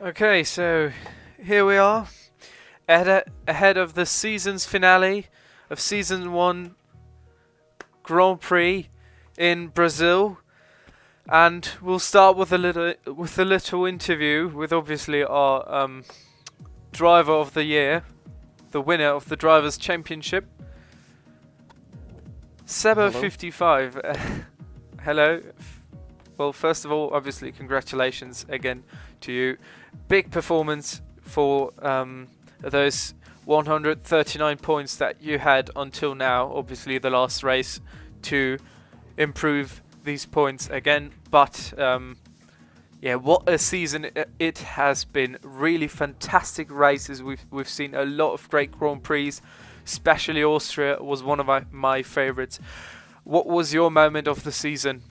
Okay, so here we are, ahead of the season's finale of Season 1 Grand Prix in Brazil. And we'll start with a little interview with obviously our driver of the year, the winner of the Drivers' Championship, Hello. Sebo55. Hello. Well, first of all, obviously, congratulations again to you. Big performance for those 139 points that you had until now. Obviously, the last race to improve these points again. But yeah, what a season it has been. Really fantastic races. We've seen a lot of great Grand Prix. Especially Austria was one of my favorites. What was your moment of the season?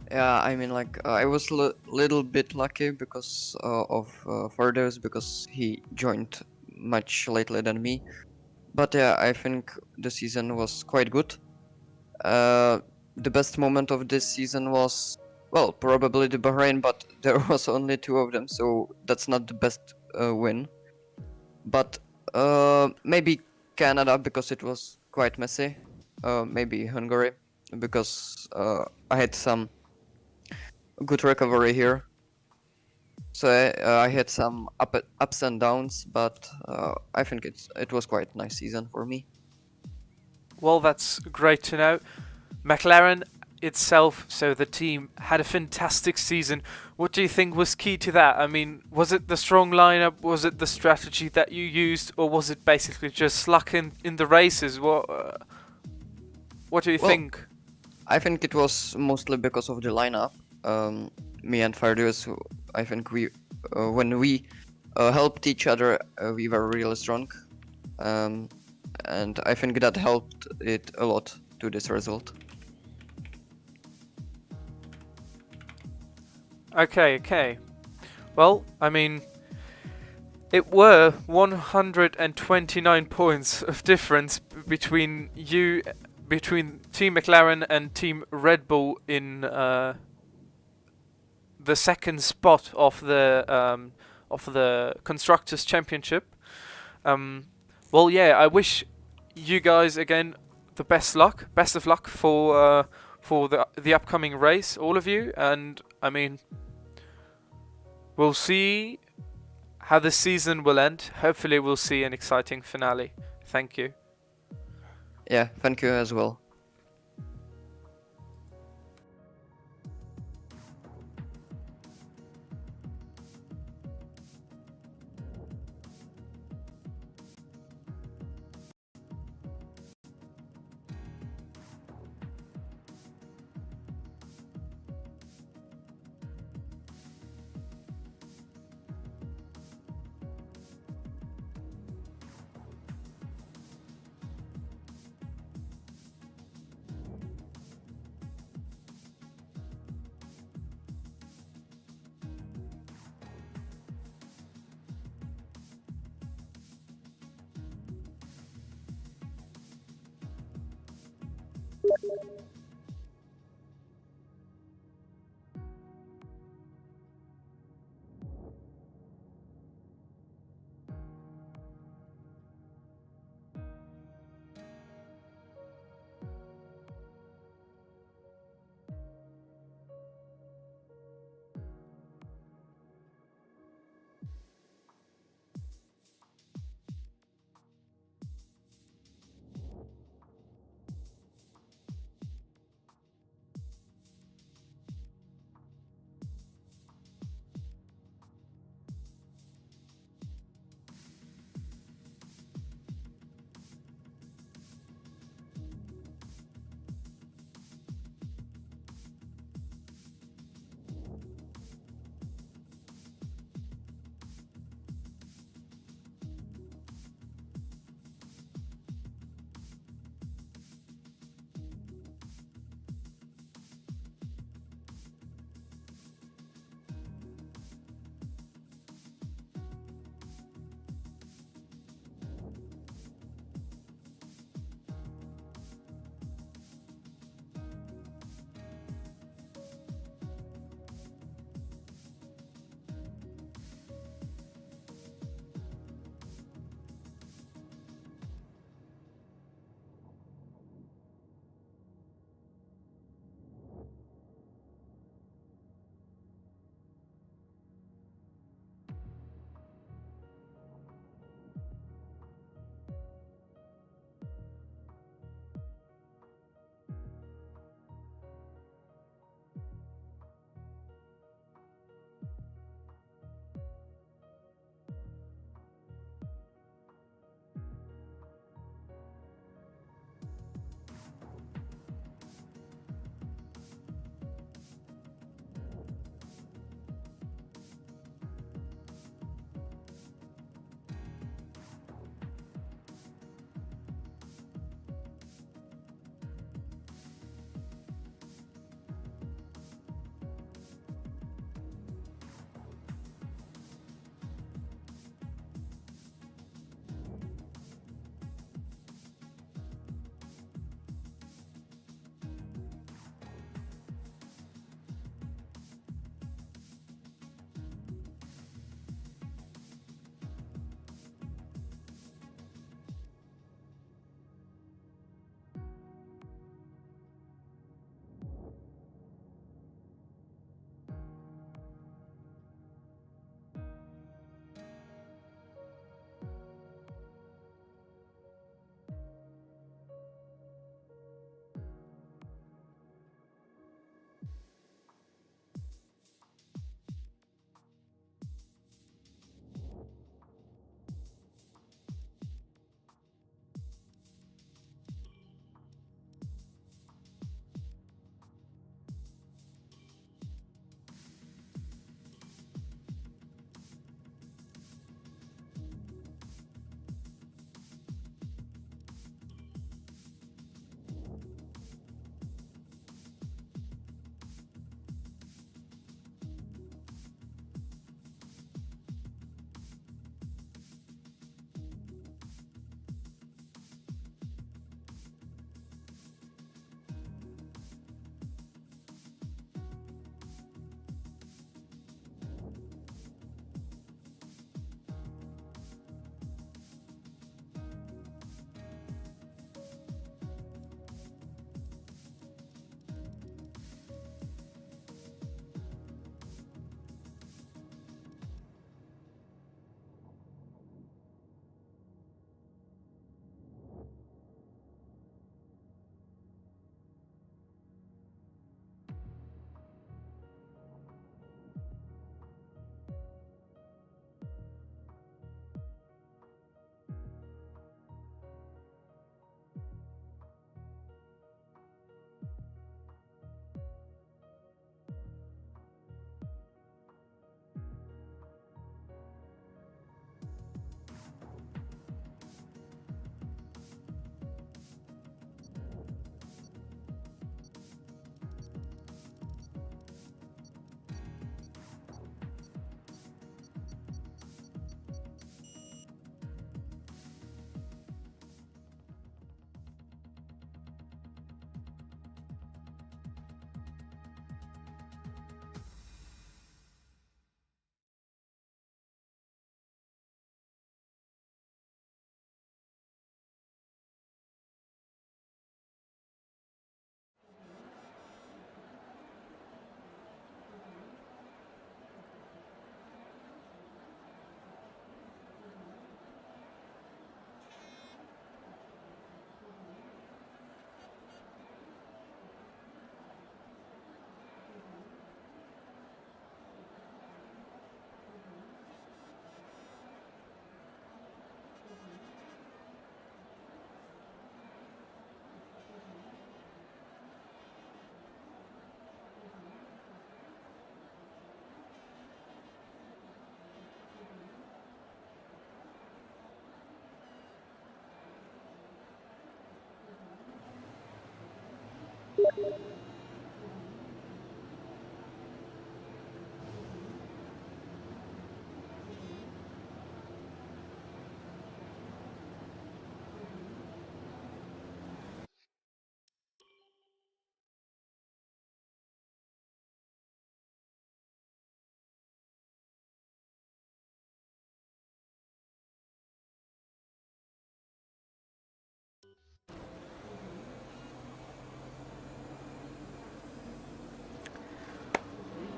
Yeah, I was little bit lucky because of Fardos because he joined much later than me. But yeah, I think the season was quite good. Uh, the best moment of this season was, well, probably the Bahrain, but there was only two of them, so that's not the best win. But maybe Canada because it was quite messy. Maybe Hungary because I had some good recovery here. So I had some ups and downs, but I think it was quite a nice season for me. Well, that's great to know. McLaren itself, so the team, had a fantastic season. What do you think was key to that? I mean, was it the strong lineup? Was it the strategy that you used? Or was it basically just luck in the races? What do you Well, think? I think it was mostly because of the lineup. Me and Fardius, I think when we helped each other, we were really strong. And I think that helped it a lot to this result. Okay. Well, I mean, it were 129 points of difference between Team McLaren and Team Red Bull in the second spot of the constructors championship. Well, yeah, I wish you guys again the best of luck for the upcoming race, all of you. And I mean, we'll see how the season will end. Hopefully, we'll see an exciting finale. Thank you. Yeah, thank you as well.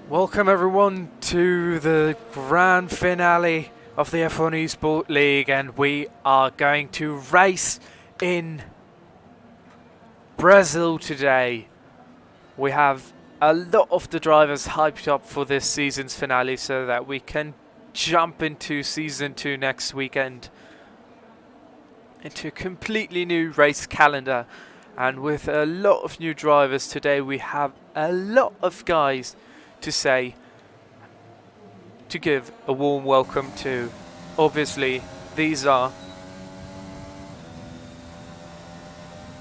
Welcome everyone to the grand finale of the F1 Esport League, and we are going to race in Brazil today. We have a lot of the drivers hyped up for this season's finale so that we can jump into Season 2 next weekend, into a completely new race calendar. And with a lot of new drivers today, we have a lot of guys to say, to give a warm welcome to. Obviously, these are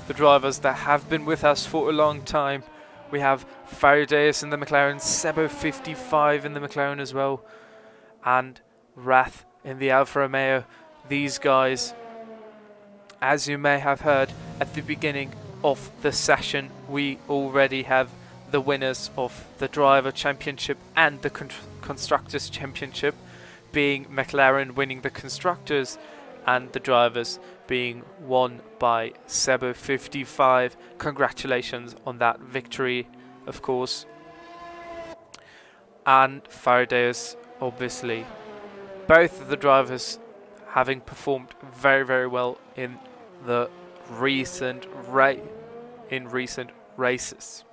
the drivers that have been with us for a long time. We have Faradeus in the McLaren, Sebo 55 in the McLaren as well, and Rath in the Alfa Romeo. These guys, as you may have heard at the beginning of the session, we already have the winners of the Driver Championship and the Constructors Championship, being McLaren winning the Constructors and the Drivers being won by Sebo 55. Congratulations on that victory, of course. And Faradeus, obviously. Both of the drivers having performed very, very well in the recent races.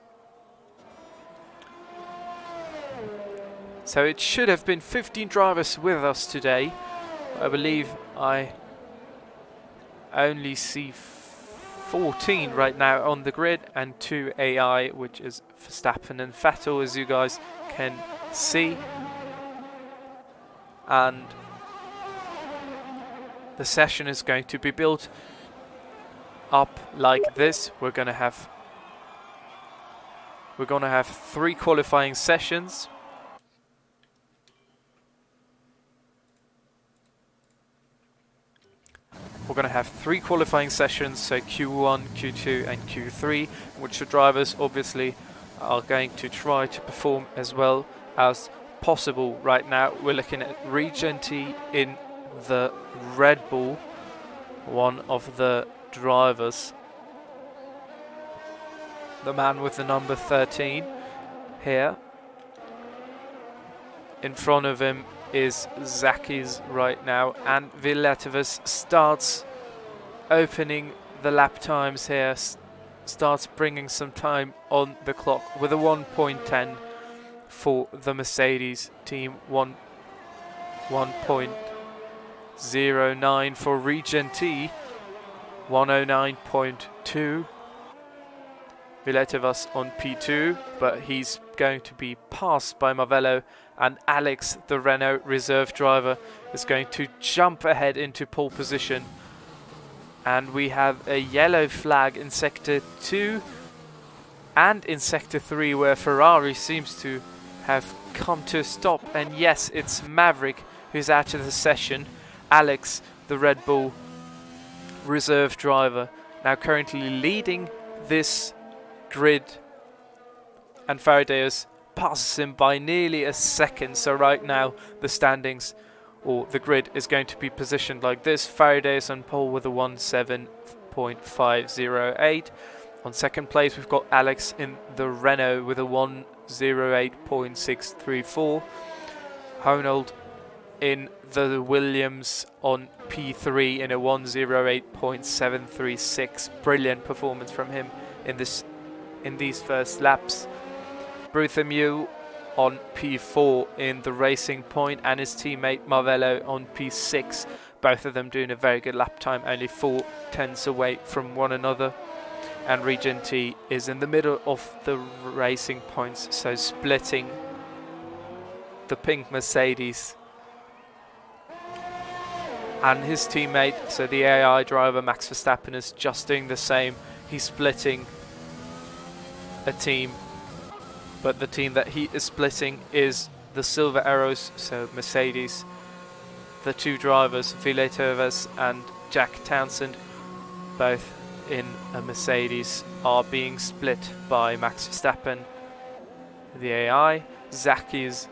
So it should have been 15 drivers with us today. I believe I only see 14 right now on the grid, and 2 AI, which is Verstappen and Vettel, as you guys can see. And the session is going to be built up like this. We're gonna have 3 qualifying sessions. We're going to have 3 qualifying sessions, so Q1, Q2 and Q3, which the drivers obviously are going to try to perform as well as possible. Right now we're looking at Regenti in the Red Bull, one of the drivers, the man with the number 13 here. In front of him is Zakis right now, and Villatovas starts opening the lap times here, starts bringing some time on the clock with a 1.10 for the Mercedes team, 1.09 for Regenti, 109.2. Villatovas on P2, but he's going to be passed by Marvello, and Alex, the Renault reserve driver, is going to jump ahead into pole position. And we have a yellow flag in Sector 2 and in Sector 3, where Ferrari seems to have come to a stop. And yes, it's Maverick who's out of the session. Alex, the Red Bull reserve driver, now currently leading this grid, and Faradeus passes him by nearly a second. So right now the standings, or the grid, is going to be positioned like this. Faradeus on pole with a 1:7.508. On second place we've got Alex in the Renault with a 1:08.634. Honold in the Williams on P3 in a 1:08.736. Brilliant performance from him in these first laps. Bartholomew on P4 in the Racing Point, and his teammate Marvello on P6. Both of them doing a very good lap time, only 4/10 away from one another. And Regenti is in the middle of the Racing Points, so splitting the pink Mercedes. And his teammate, so the AI driver Max Verstappen, is just doing the same. He's splitting a team, but the team that he is splitting is the Silver Arrows, so Mercedes. The two drivers, Villeneuve and Jack Townsend, both in a Mercedes, are being split by Max Verstappen, the AI. Zaki is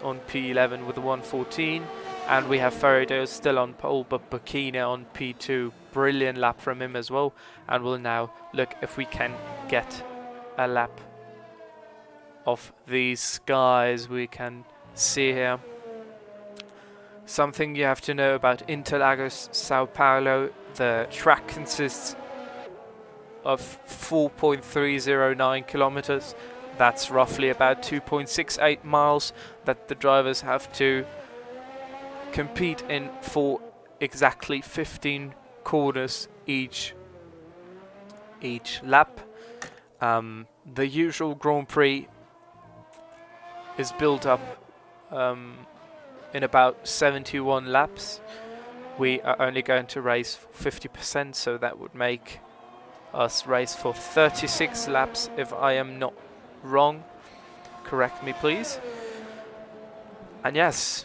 on P11 with a 114, and we have Faraday still on pole, but Burkina on P2. Brilliant lap from him as well, and we'll now look if we can get a lap of these guys. We can see here. Something you have to know about Interlagos, Sao Paulo: the track consists of 4.309 kilometers. That's roughly about 2.68 miles that the drivers have to compete in for exactly 15 corners each lap. The usual Grand Prix is built up in about 71 laps. We are only going to race 50%, so that would make us race for 36 laps if I am not wrong. Correct me, please. And yes,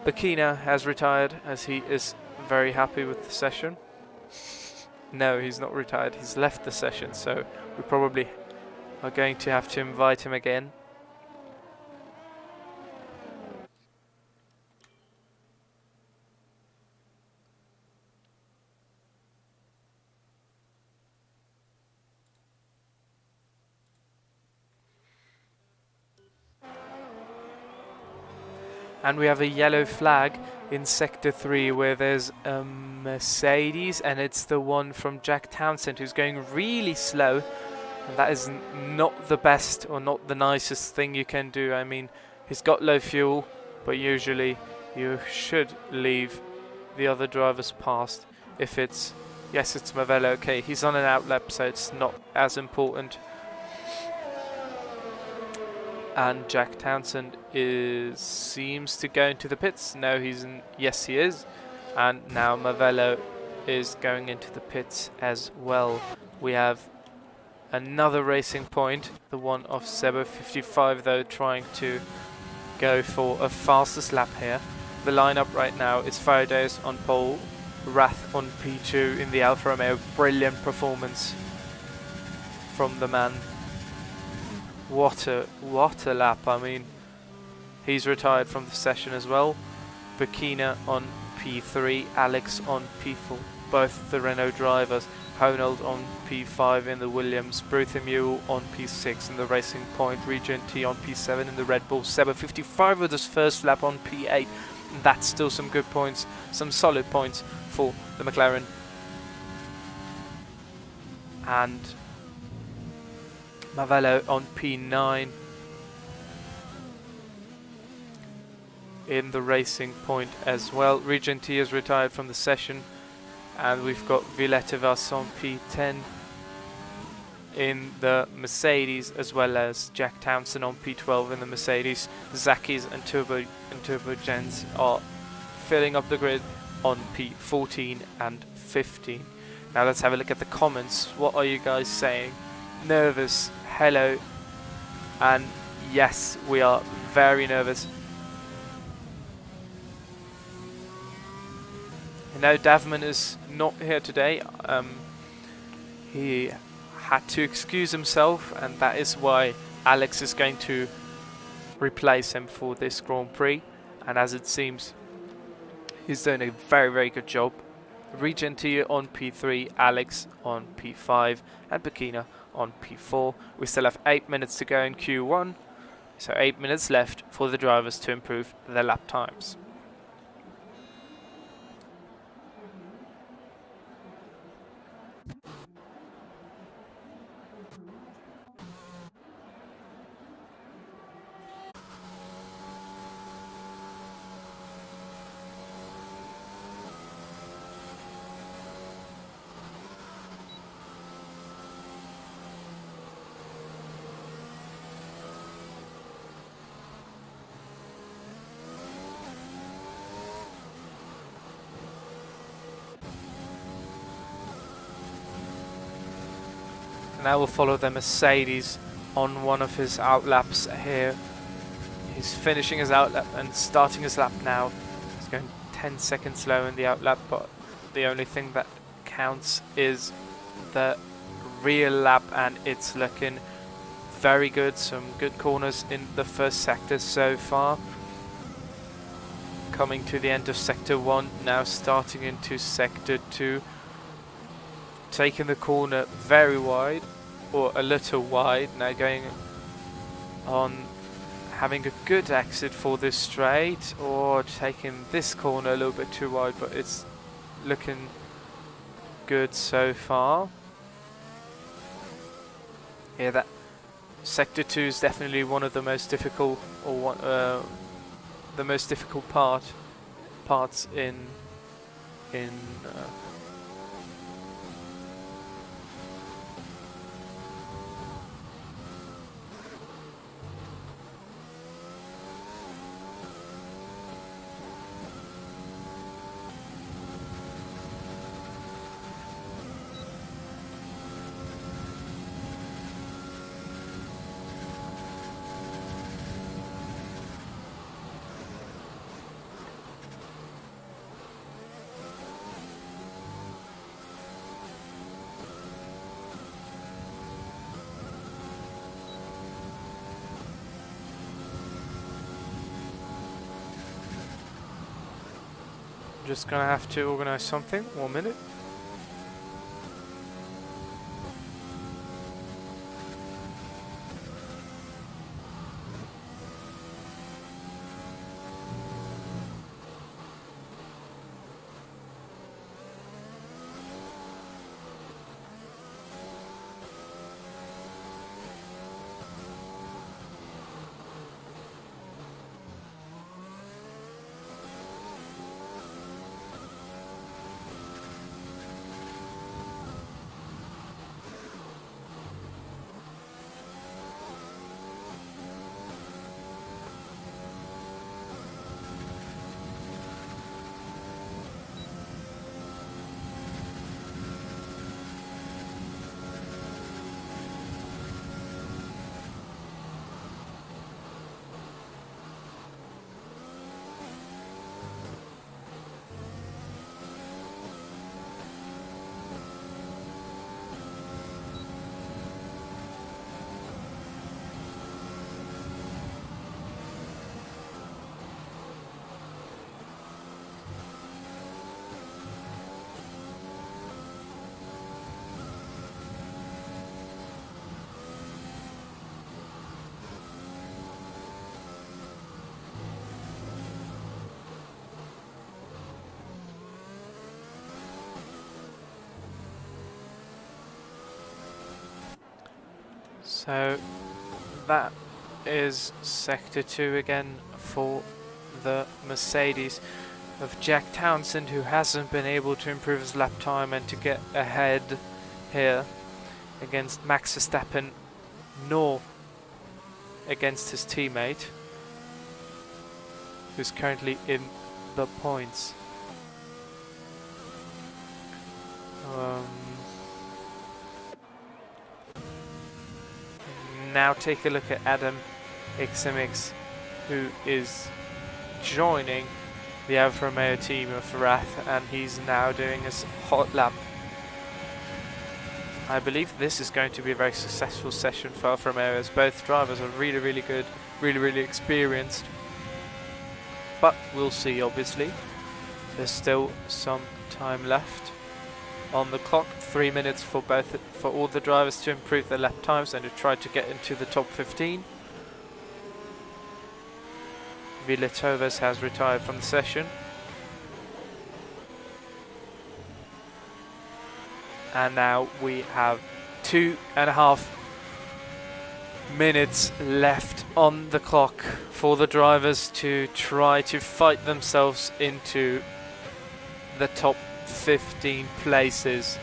Burkina has retired, as he is very happy with the session. No, he's not retired, he's left the session, so we probably are going to have to invite him again. And we have a yellow flag in Sector 3 where there's a Mercedes, and it's the one from Jack Townsend who's going really slow. And that is not the best or not the nicest thing you can do. I mean, he's got low fuel, but usually you should leave the other drivers past. If it's, yes, it's Mavello, okay, he's on an outlap, so it's not as important. And Jack Townsend seems to go into the pits. No, he's in. Yes, he is. And now Mavello is going into the pits as well. We have another racing point, the one of Sebo 55, though, trying to go for a fastest lap here. The lineup right now is Faradays on pole, Rath on P2 in the Alfa Romeo. Brilliant performance from the man. What a lap. I mean, he's retired from the session as well. Burkina on P3, Alex on P4, both the Renault drivers. Honnold on P5 in the Williams, Bartholomew on P6 in the Racing Point, Regent on P7 in the Red Bull, Seba 55 with his first lap on P8. And that's still some good points, some solid points for the McLaren. And Mavello on P9 in the Racing Point as well. Regent has retired from the session, and we've got Villetevas on P10 in the Mercedes, as well as Jack Townsend on P12 in the Mercedes. Zakis and Turbo Gens are filling up the grid on P14 and 15. Now let's have a look at the comments. What are you guys saying? Nervous, hello, and yes, we are very nervous. No, Davman is not here today. He had to excuse himself, and that is why Alex is going to replace him for this Grand Prix. And as it seems, he's doing a very, very good job. Regent on P3, Alex on P5, and Burkina on P4. We still have 8 minutes to go in Q1, so 8 minutes left for the drivers to improve their lap times. now we'll follow the Mercedes on one of his outlaps here. He's finishing his outlap and starting his lap now. He's going 10 seconds slow in the outlap, but the only thing that counts is the rear lap, and it's looking very good. Some good corners in the first sector so far. Coming to the end of sector 1, now starting into sector 2. Taking the corner very wide, or a little wide, now going on, having a good exit for this straight, or taking this corner a little bit too wide, but it's looking good so far. Yeah, that sector 2 is definitely one of the most difficult, or one, the most difficult parts in just gonna have to organize something. 1 minute. So that is sector 2 again for the Mercedes of Jack Townsend, who hasn't been able to improve his lap time and to get ahead here against Max Verstappen, nor against his teammate, who's currently in the points. Now take a look at Adam XMX, who is joining the Alfa Romeo team of Rath, and he's now doing his hot lap. I believe this is going to be a very successful session for Alfa Romeo, as both drivers are really, really good, really, really experienced. But we'll see, obviously. There's still some time left on the clock. 3 minutes for all the drivers to improve their lap times and to try to get into the top 15. Villetobas has retired from the session. And now we have 2.5 minutes left on the clock for the drivers to try to fight themselves into the top 15 places.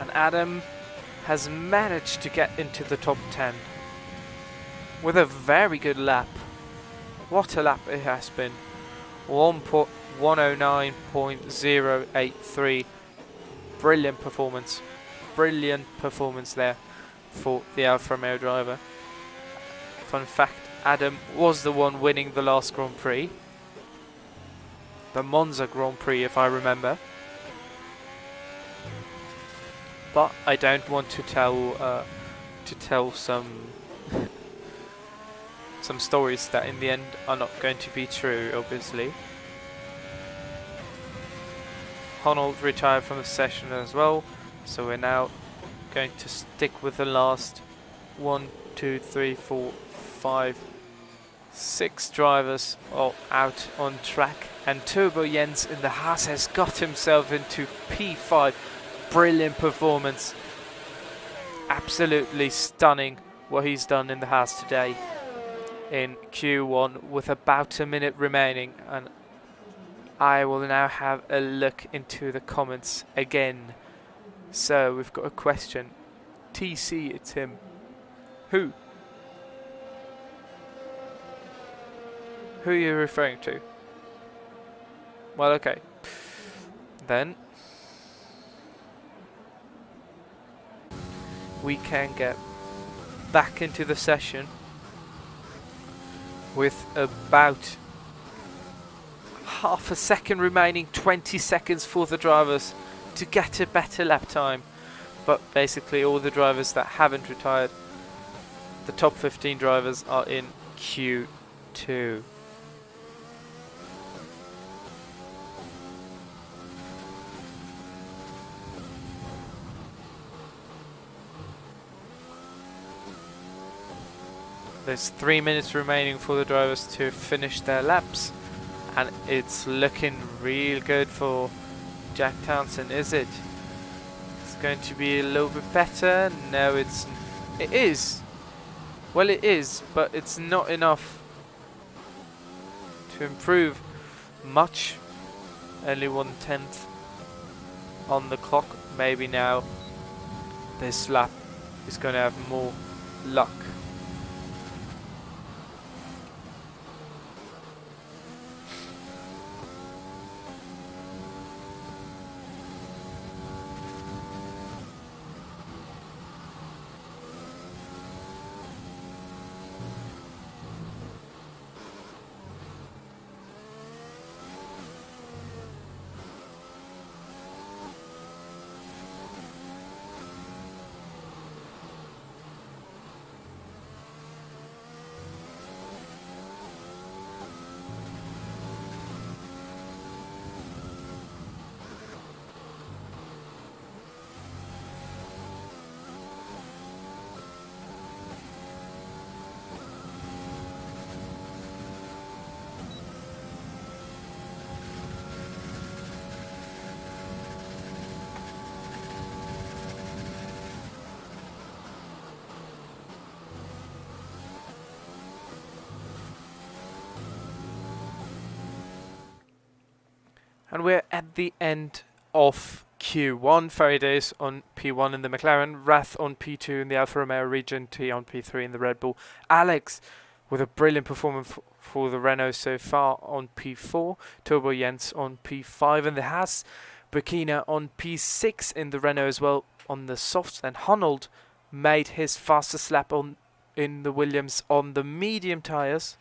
And Adam has managed to get into the top 10 with a very good lap. What a lap it has been. 109.083. Brilliant performance. Brilliant performance there for the Alfa Romeo driver. Fun fact, Adam was the one winning the last Grand Prix. The Monza Grand Prix, if I remember. But I don't want to tell some stories that in the end are not going to be true, obviously. Honnold retired from the session as well, so we're now going to stick with the last 1, 2, 3, 4, 5, 6 drivers all out on track, and Turbo Jens in the Haas has got himself into P5. Brilliant performance, absolutely stunning what he's done in the Haas today in Q1 with about a minute remaining. And I will now have a look into the comments again. So we've got a question. TC, it's him. Who? Who are you referring to? Well, okay. Then we can get back into the session with about half a second remaining, 20 seconds for the drivers to get a better lap time. But basically all the drivers that haven't retired, the top 15 drivers, are in Q2. There's 3 minutes remaining for the drivers to finish their laps, and it's looking real good for Jack Townsend, is it? It's going to be a little bit better. No, it is. Well, it is, but it's not enough to improve much. Only 1/10 on the clock. Maybe now this lap is going to have more luck. And we're at the end of Q1. Faraday's on P1 in the McLaren, Rath on P2 in the Alfa Romeo, Regenti on P3 in the Red Bull, Alex with a brilliant performance for the Renault so far on P4, Turbo Jens on P5 in the Haas, Burkina on P6 in the Renault as well on the softs, and Honnold made his fastest lap in the Williams on the medium tyres.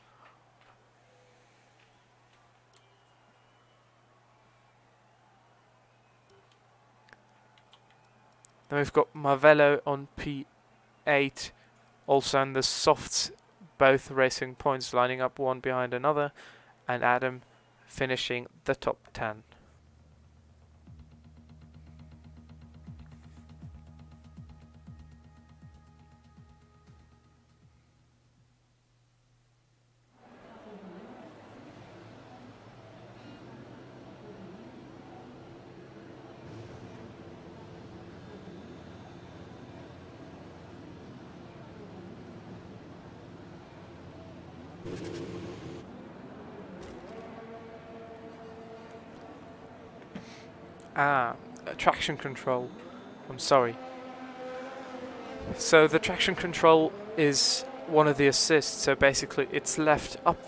Then we've got Marvello on P8, also in the softs, both racing points lining up one behind another, and Adam finishing the top 10. Traction control. I'm sorry. So the traction control is one of the assists. So basically, it's left up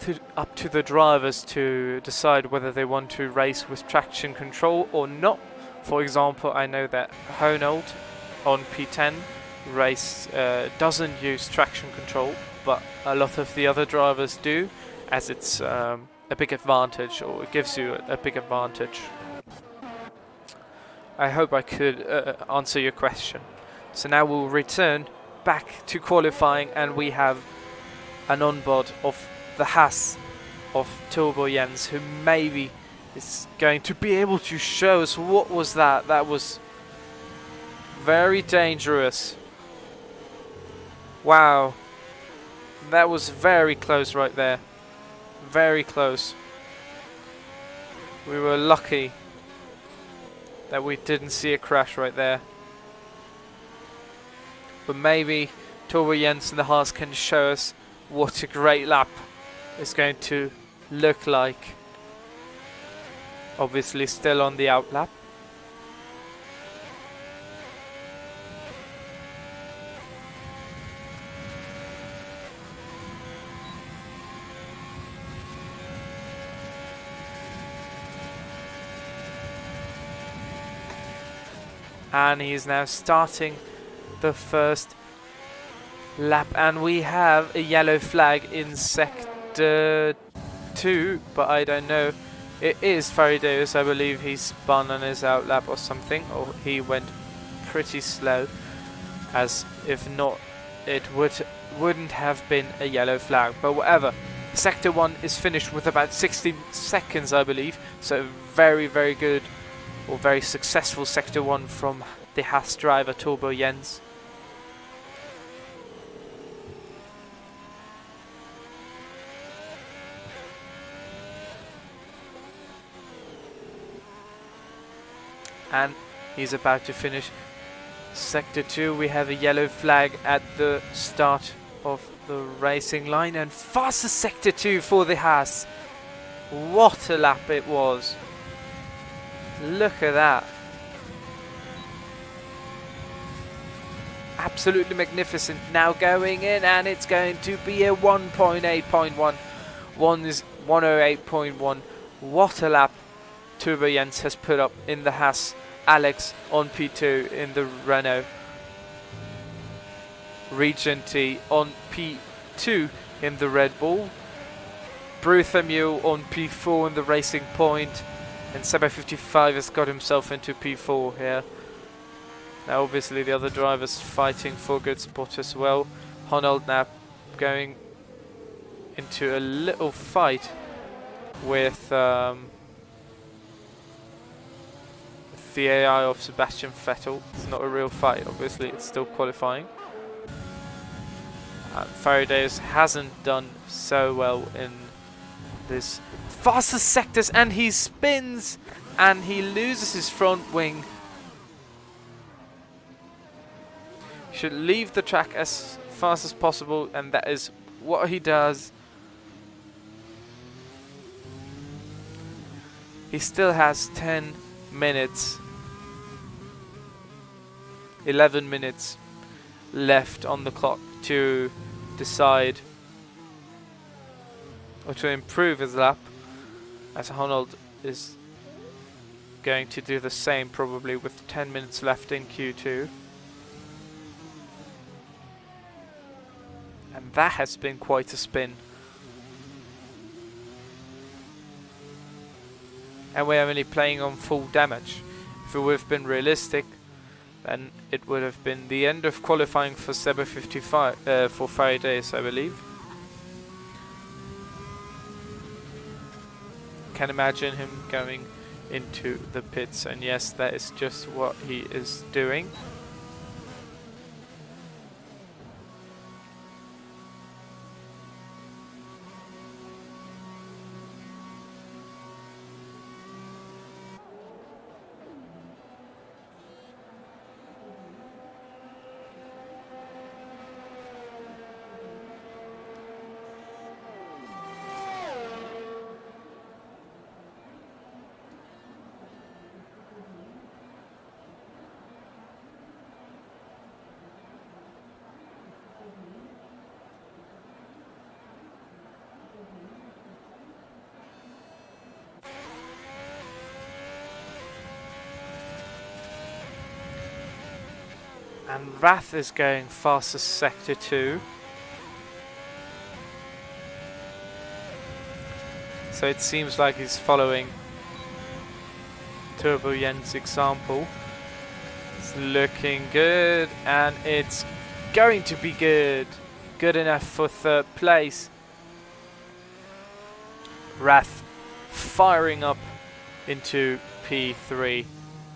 to the drivers to decide whether they want to race with traction control or not. For example, I know that Honold on P10 race doesn't use traction control, but a lot of the other drivers do, as it's a big advantage, or it gives you a big advantage. I hope I could answer your question. So now we'll return back to qualifying, and we have an onboard of the Haas of Turbo Jens, who maybe is going to be able to show us what was that. That was very dangerous. Wow. That was very close right there. Very close. We were lucky that we didn't see a crash right there. But maybe Turbo Jens and the Haas can show us what a great lap is going to look like. Obviously still on the out lap. And he is now starting the first lap, and we have a yellow flag in sector 2, but I don't know. It is Farideus, I believe he spun on his out lap or something, or he went pretty slow, as if not it wouldn't have been a yellow flag, but whatever. Sector 1 is finished with about 60 seconds, I believe, so very, very good, or very successful sector 1 from the Haas driver Turbo Jens. And he's about to finish sector 2. We have a yellow flag at the start of the racing line, and fastest sector 2 for the Haas. What a lap it was. Look at that. Absolutely magnificent. Now going in, and it's going to be a 1.8.1. One is 108.1. What a lap Turbo Jens has put up in the Haas. Alex on P2 in the Renault. Regenti on P2 in the Red Bull. Bartholomew on P4 in the Racing Point. And Seba55 has got himself into P4 here. Now obviously the other drivers fighting for a good spot as well. Honold now going into a little fight with the AI of Sebastian Vettel. It's not a real fight, obviously, it's still qualifying. Faraday hasn't done so well in this fastest sectors, and he spins and he loses his front wing. Should leave the track as fast as possible, and that is what he does. He still has 10 minutes, 11 minutes left on the clock to decide or to improve his lap, as Honold is going to do the same probably with 10 minutes left in Q2. And that has been quite a spin. And we're only playing on full damage. If it would have been realistic, then it would have been the end of qualifying for Seba55 for Fridays, I believe. Can imagine him going into the pits, and yes, that is just what he is doing. And Wrath is going fastest sector 2. So it seems like he's following Turbo Yen's example. It's looking good, and it's going to be good. Good enough for 3rd place. Wrath firing up into P3.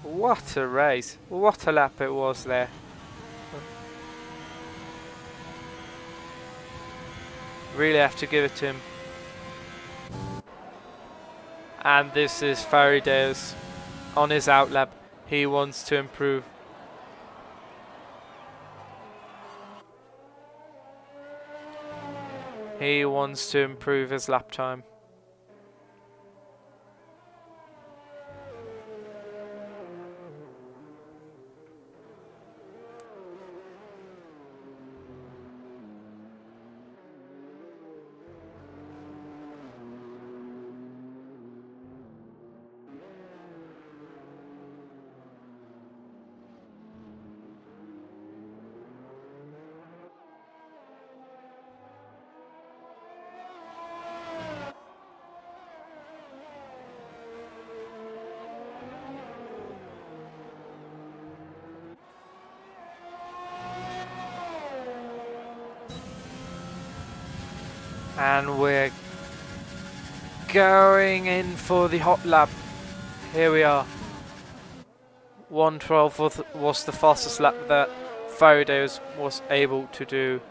What a race. What a lap it was there. Really have to give it to him. And this is Faraday's on his outlap. He wants to improve. He wants to improve his lap time. And we're going in for the hot lap. Here we are. 1:12 was the fastest lap that Faraday was able to do.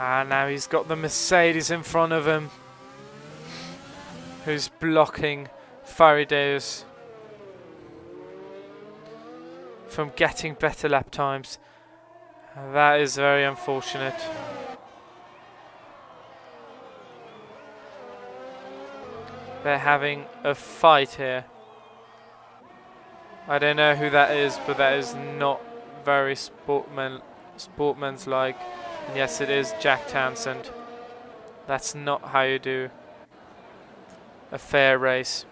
And now he's got the Mercedes in front of him, who's blocking Faraday's from getting better lap times. That is very unfortunate. They're having a fight here. I don't know who that is, but that is not very sportsmanlike. And yes, it is Jack Townsend. That's not how you do a fair race.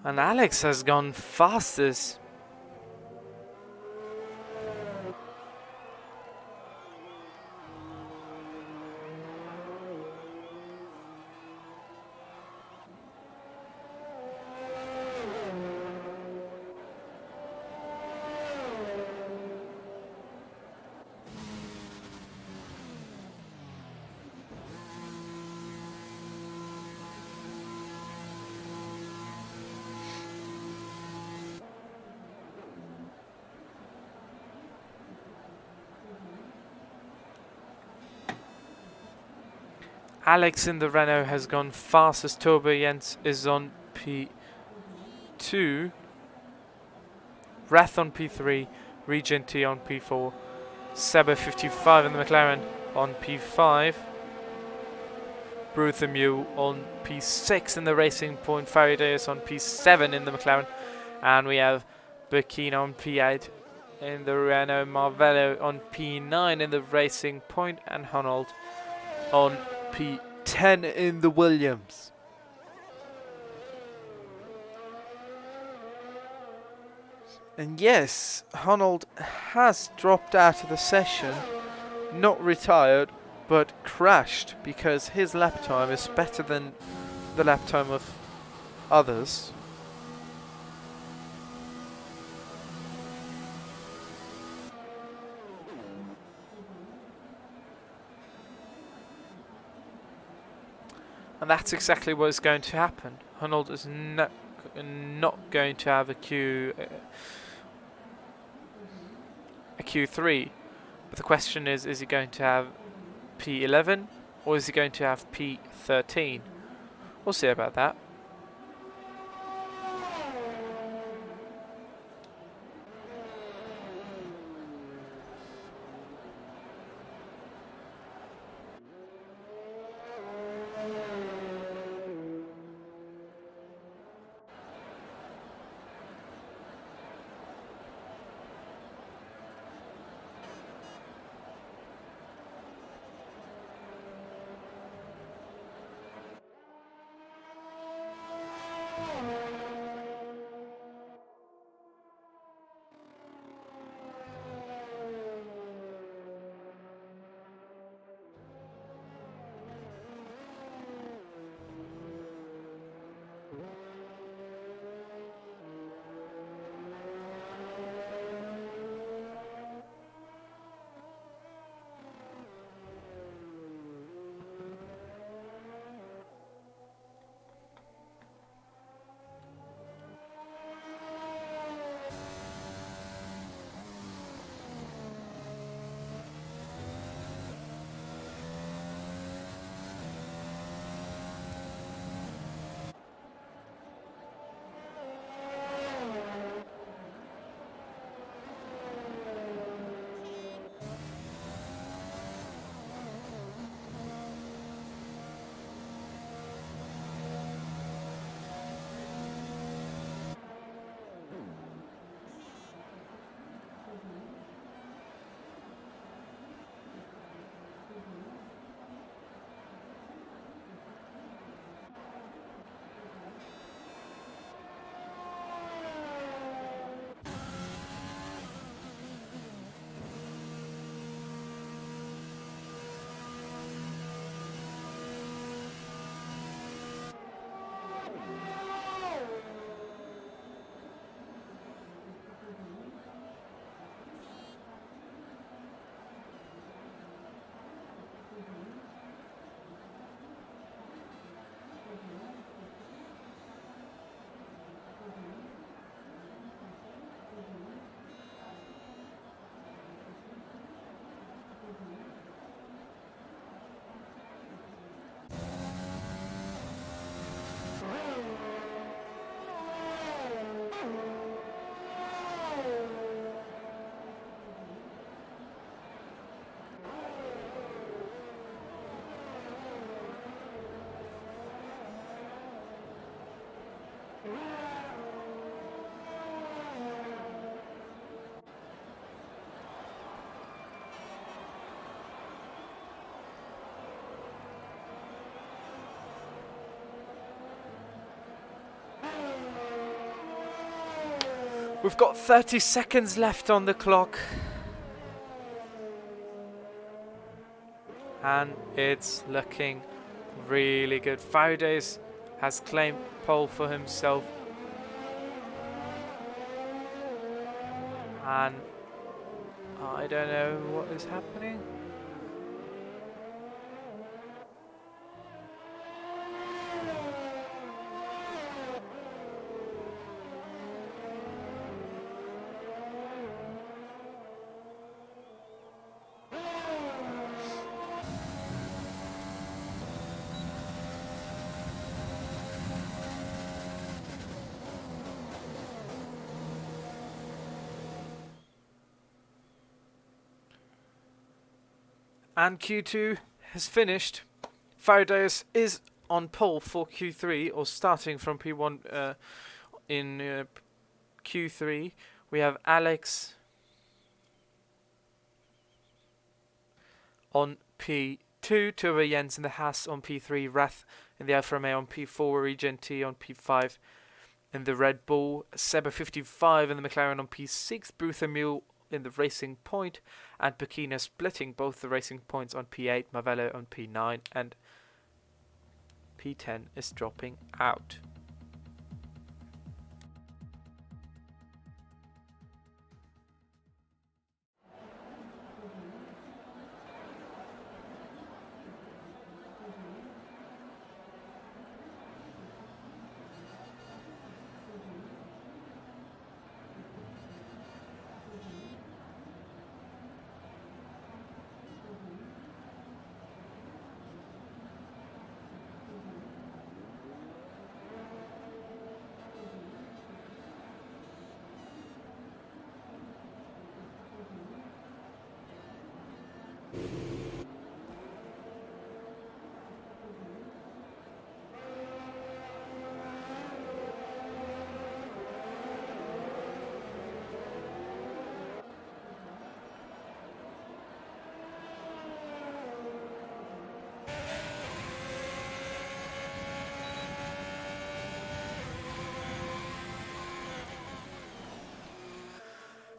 And Alex has gone fastest. Alex in the Renault has gone fastest. Turbo Jens is on P2. Wrath on P3. Regent T on P4. Seba 55 in the McLaren on P5. Bartholomew on P6 in the Racing Point. Faraday is on P7 in the McLaren. And we have Burkina on P8 in the Renault. Marvello on P9 in the Racing Point. And Honold on P10 in the Williams. And yes, Honnold has dropped out of the session, not retired, but crashed because his lap time is better than the lap time of others. And that's exactly what is going to happen. Honnold is not going to have a Q3. But the question is he going to have P11 or is he going to have P13? We'll see about that. We've got 30 seconds left on the clock. And it's looking really good. Faudes has claimed pole for himself. And I don't know what is happening. And Q2 has finished. Faudes is on pole for Q3, or starting from P1 in Q3. We have Alex on P2, Turbo Jens in the Haas on P3, Rath in the Alfa Romeo on P4, Regent T on P5, in the Red Bull, Seba 55 in the McLaren on P6, Bruthermule in the Racing Point, and Pekina splitting both the Racing Points on P8, Mavello on P9, and P10 is dropping out.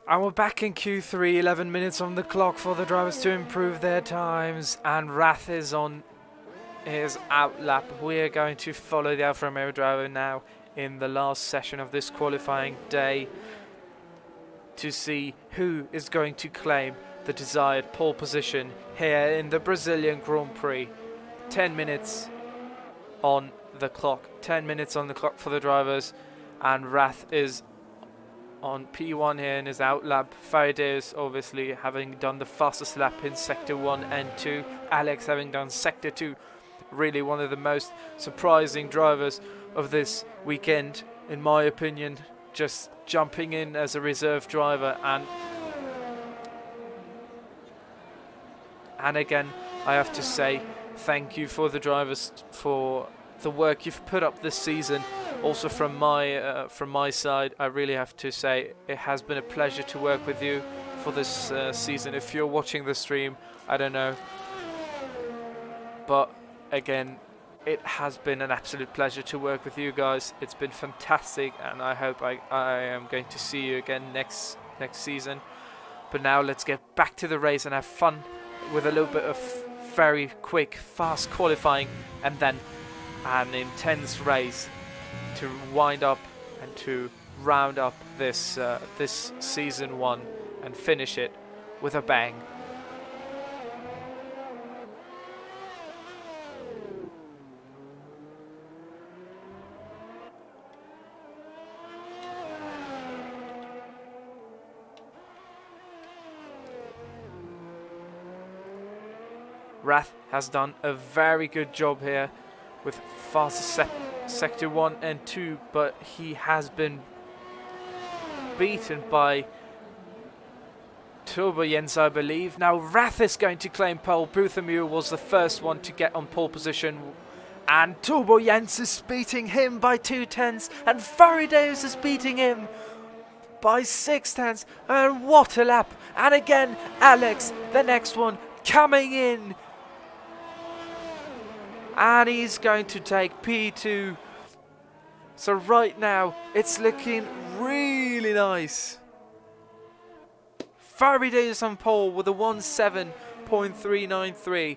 And we're back in Q3, 11 minutes on the clock for the drivers to improve their times, and Rath is on his outlap. We're going to follow the Alfa Romeo driver now in the last session of this qualifying day to see who is going to claim the desired pole position here in the Brazilian Grand Prix. 10 minutes on the clock. 10 minutes on the clock for the drivers, and Rath is on P1 here in his outlap. Faraday obviously having done the fastest lap in Sector 1 and 2. Alex having done Sector 2. Really one of the most surprising drivers of this weekend, in my opinion. Just jumping in as a reserve driver, and again, I have to say thank you for the drivers for the work you've put up this season. Also from my side, I really have to say it has been a pleasure to work with you for this season. If you're watching the stream, I don't know, but again, it has been an absolute pleasure to work with you guys. It's been fantastic, and I hope I am going to see you again next season. But now let's get back to the race and have fun with a little bit of very quick, fast qualifying, and then an intense race to wind up and to round up this this season 1 and finish it with a bang. Rath has done a very good job here with fastest Sector 1 and 2, but he has been beaten by Turbo Jens, I believe. Now Rath is going to claim pole. Bruthermule was the first one to get on pole position, and Turbo Jens is beating him by 2/10, and Faraday is beating him by 6/10, and what a lap. And again, Alex, the next one, coming in, and he's going to take P2. So right now, it's looking really nice. Faraday is on pole with a 1:7.393.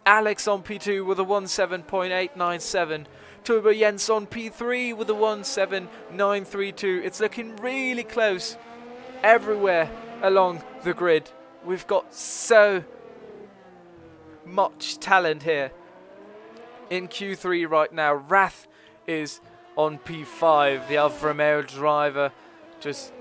Alex on P2 with a 1:7.897. Turbo Jens on P3 with a 1:7.932. It's looking really close everywhere along the grid. We've got so much talent here in Q3 right now. Rath is on P5, the Alfa Romeo driver, just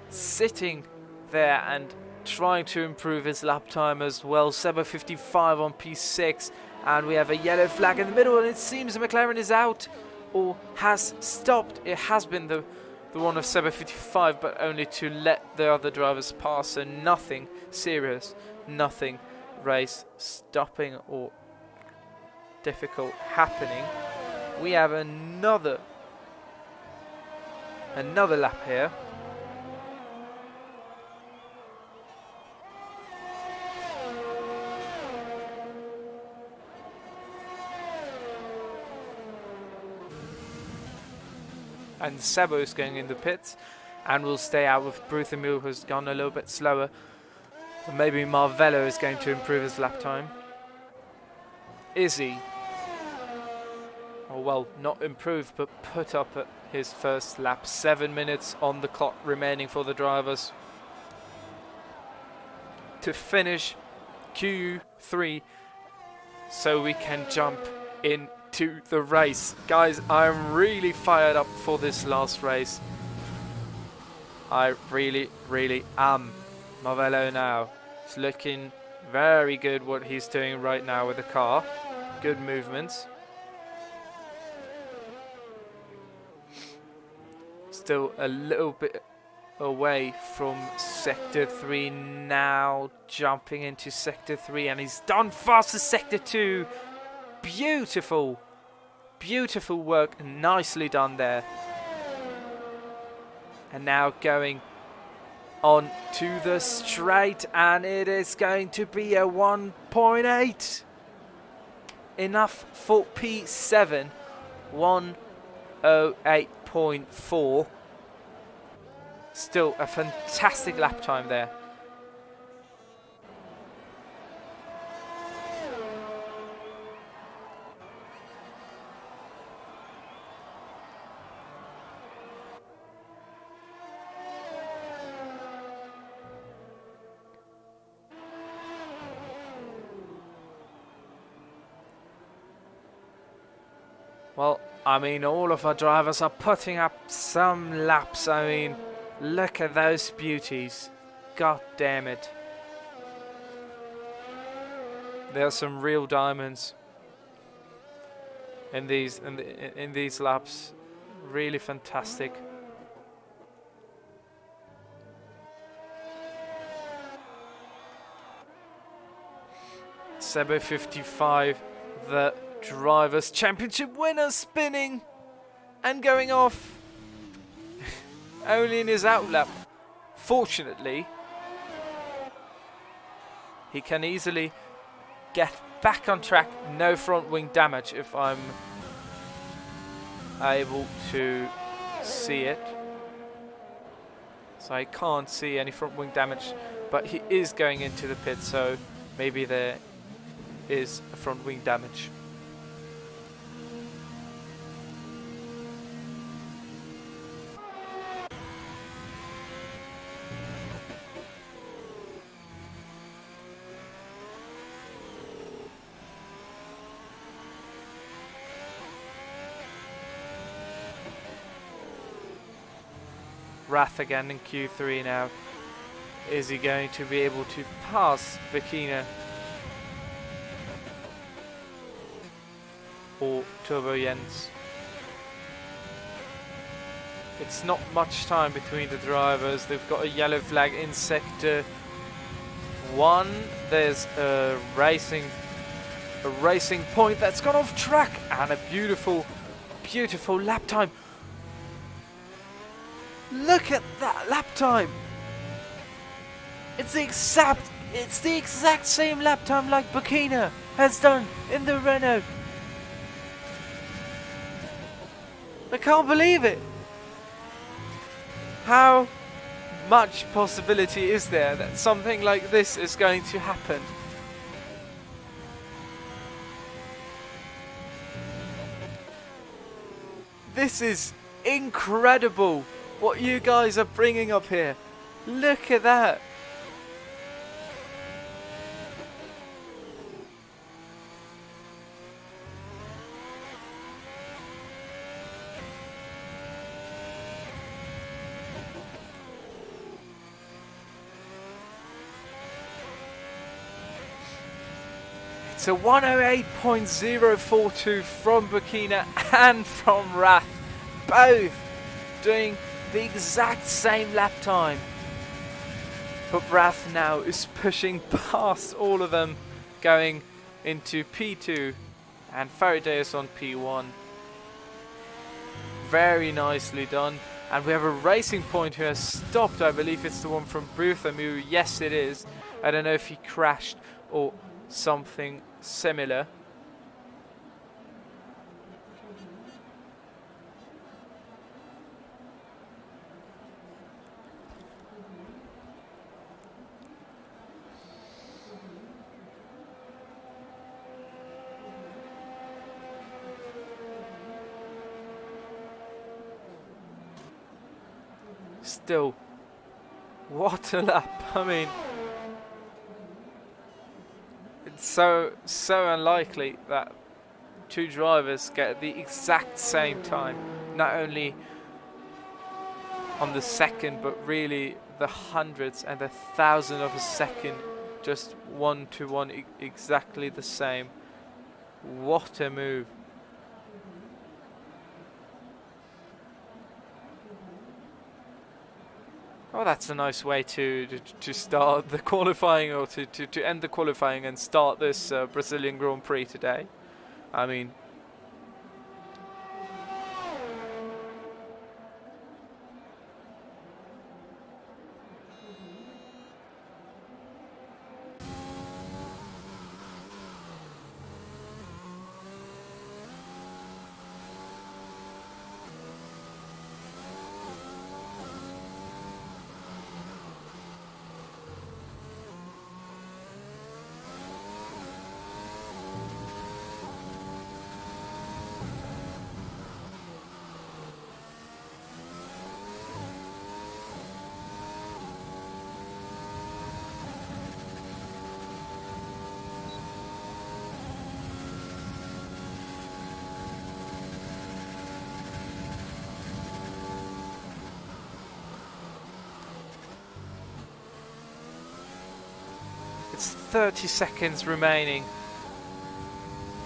sitting there and trying to improve his lap time as well. Seba 55 on P6, and we have a yellow flag in the middle, and it seems the McLaren is out or has stopped. It has been the one of Seba 55, but only to let the other drivers pass, so nothing serious, nothing race stopping or difficult happening. We have another lap here. and Sebo is going in the pits, and we'll stay out with Bruthamil, who's gone a little bit slower. And maybe Marvello is going to improve his lap time. Is he? Or well, not improve, but put up at his first lap. 7 minutes on the clock remaining for the drivers to finish Q3, so we can jump into the race. Guys, I'm really fired up for this last race. I really, really am. Marvello now. It's looking very good what he's doing right now with the car. Good movements. Still a little bit away from Sector 3 now. Jumping into Sector 3, and he's done fast as Sector 2. Beautiful. Beautiful work. Nicely done there. And now going on to the straight, and it is going to be a 1.8. Enough for P7. 1:08.4. Still a fantastic lap time there. Well, I mean, all of our drivers are putting up some laps. I mean, look at those beauties. God damn it. There are some real diamonds in these in these laps. Really fantastic. Sebo 55, the Drivers' Championship winner, spinning and going off only in his outlap. Fortunately, he can easily get back on track. No front wing damage if I'm able to see it. So I can't see any front wing damage, but he is going into the pit, so maybe there is a front wing damage. Rath again in Q3 now. Is he going to be able to pass Bikina or Turbo Jens? It's not much time between the drivers. They've got a yellow flag in Sector 1. There's a racing point that's gone off track, and a beautiful lap time. Look at that lap time. It's the exact same lap time like Bikina has done in the Renault. I can't believe it. How much possibility is there that something like this is going to happen? This is incredible what you guys are bringing up here. Look at that. It's a 108.042 from Bikina and from Rath. Both doing the exact same lap time. But Rath now is pushing past all of them, going into P2, and Faraday is on P1. Very nicely done. And we have a racing point who has stopped. I believe it's the one from Bruthamu. Yes, it is. I don't know if he crashed or something similar. Still, what a lap. I mean, it's so unlikely that two drivers get the exact same time, not only on the second but really the hundreds and the thousand of a second, just 1 to 1, exactly the same. What a move. Oh, that's a nice way to start the qualifying, or to end the qualifying and start this Brazilian Grand Prix today. I mean, it's 30 seconds remaining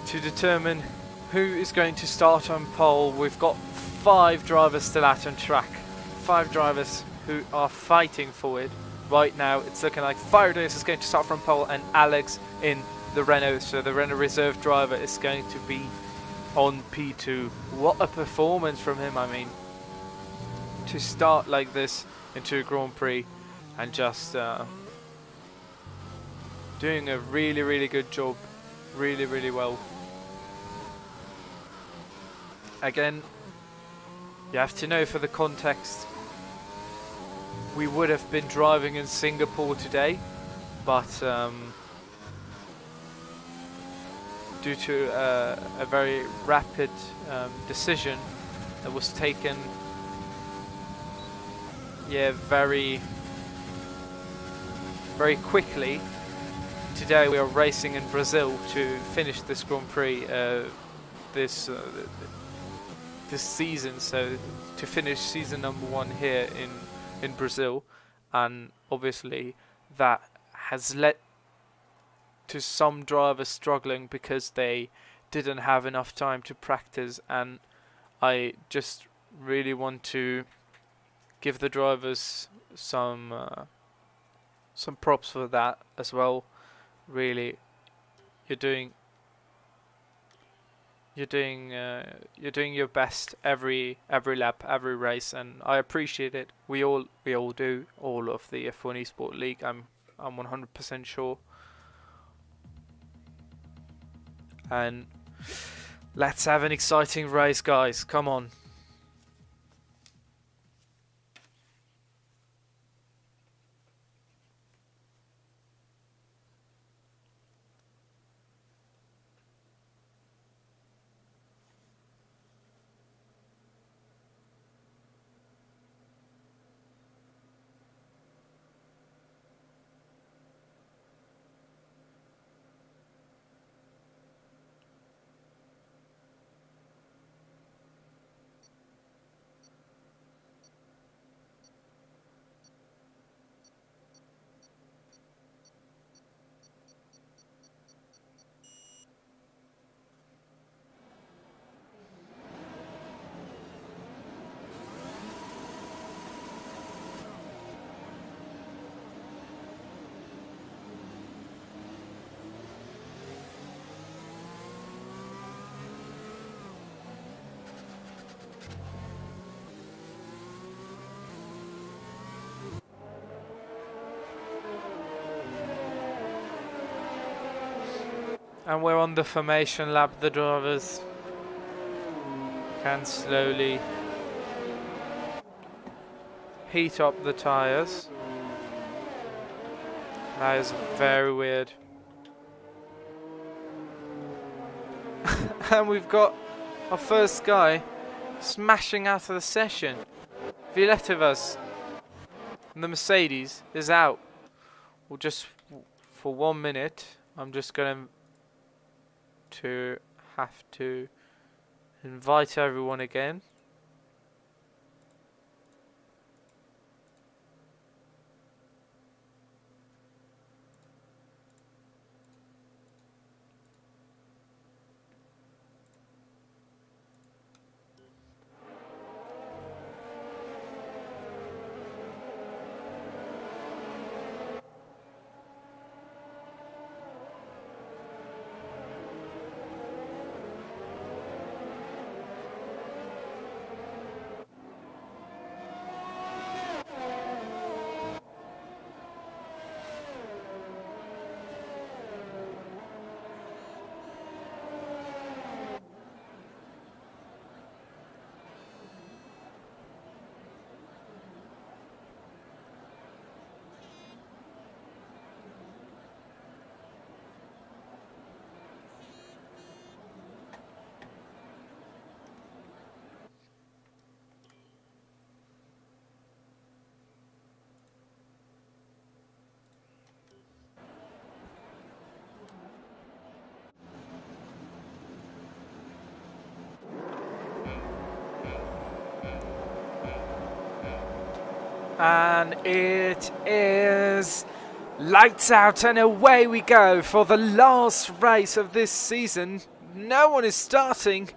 to determine who is going to start on pole. We've got 5 drivers still out on track. 5 drivers who are fighting for it. Right now, it's looking like Faraday is going to start from pole and Alex in the Renault. So the Renault reserve driver is going to be on P2. What a performance from him. I mean, to start like this into a Grand Prix and just doing a really good job, really well. Again, you have to know, for the context, we would have been driving in Singapore today, but due to a very rapid decision that was taken, very quickly, today we are racing in Brazil to finish this Grand Prix this season, so to finish season number 1 here in Brazil, and obviously that has led to some drivers struggling because they didn't have enough time to practice, and I just really want to give the drivers some props for that as well. Really, you're doing your best every lap, every race, and I appreciate it. We all do, all of the F1 Esport League. I'm 100% sure. And let's have an exciting race, guys. Come on. And we're on the formation lap. The drivers can slowly heat up the tires. That is very weird. And we've got our first guy smashing out of the session. Villetovas and the Mercedes is out. Well, just for 1 minute, I'm just going to have to invite everyone again. And it is lights out and away we go for the last race of this season. No one is starting.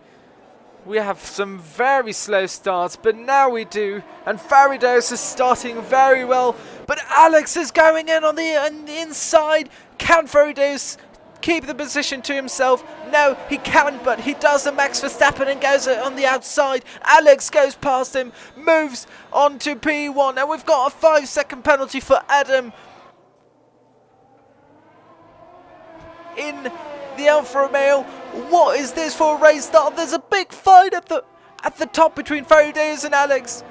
We have some very slow starts, but now we do. And Faridos is starting very well, but Alex is going in on the inside. Can Faridos keep the position to himself? No, he can't, but he does the Max Verstappen and goes on the outside. Alex goes past him, moves on to P1, and we've got a 5-second penalty for Adam in the Alfa Romeo. What is this for a race start? There's a big fight at the top between Faridos and Alex.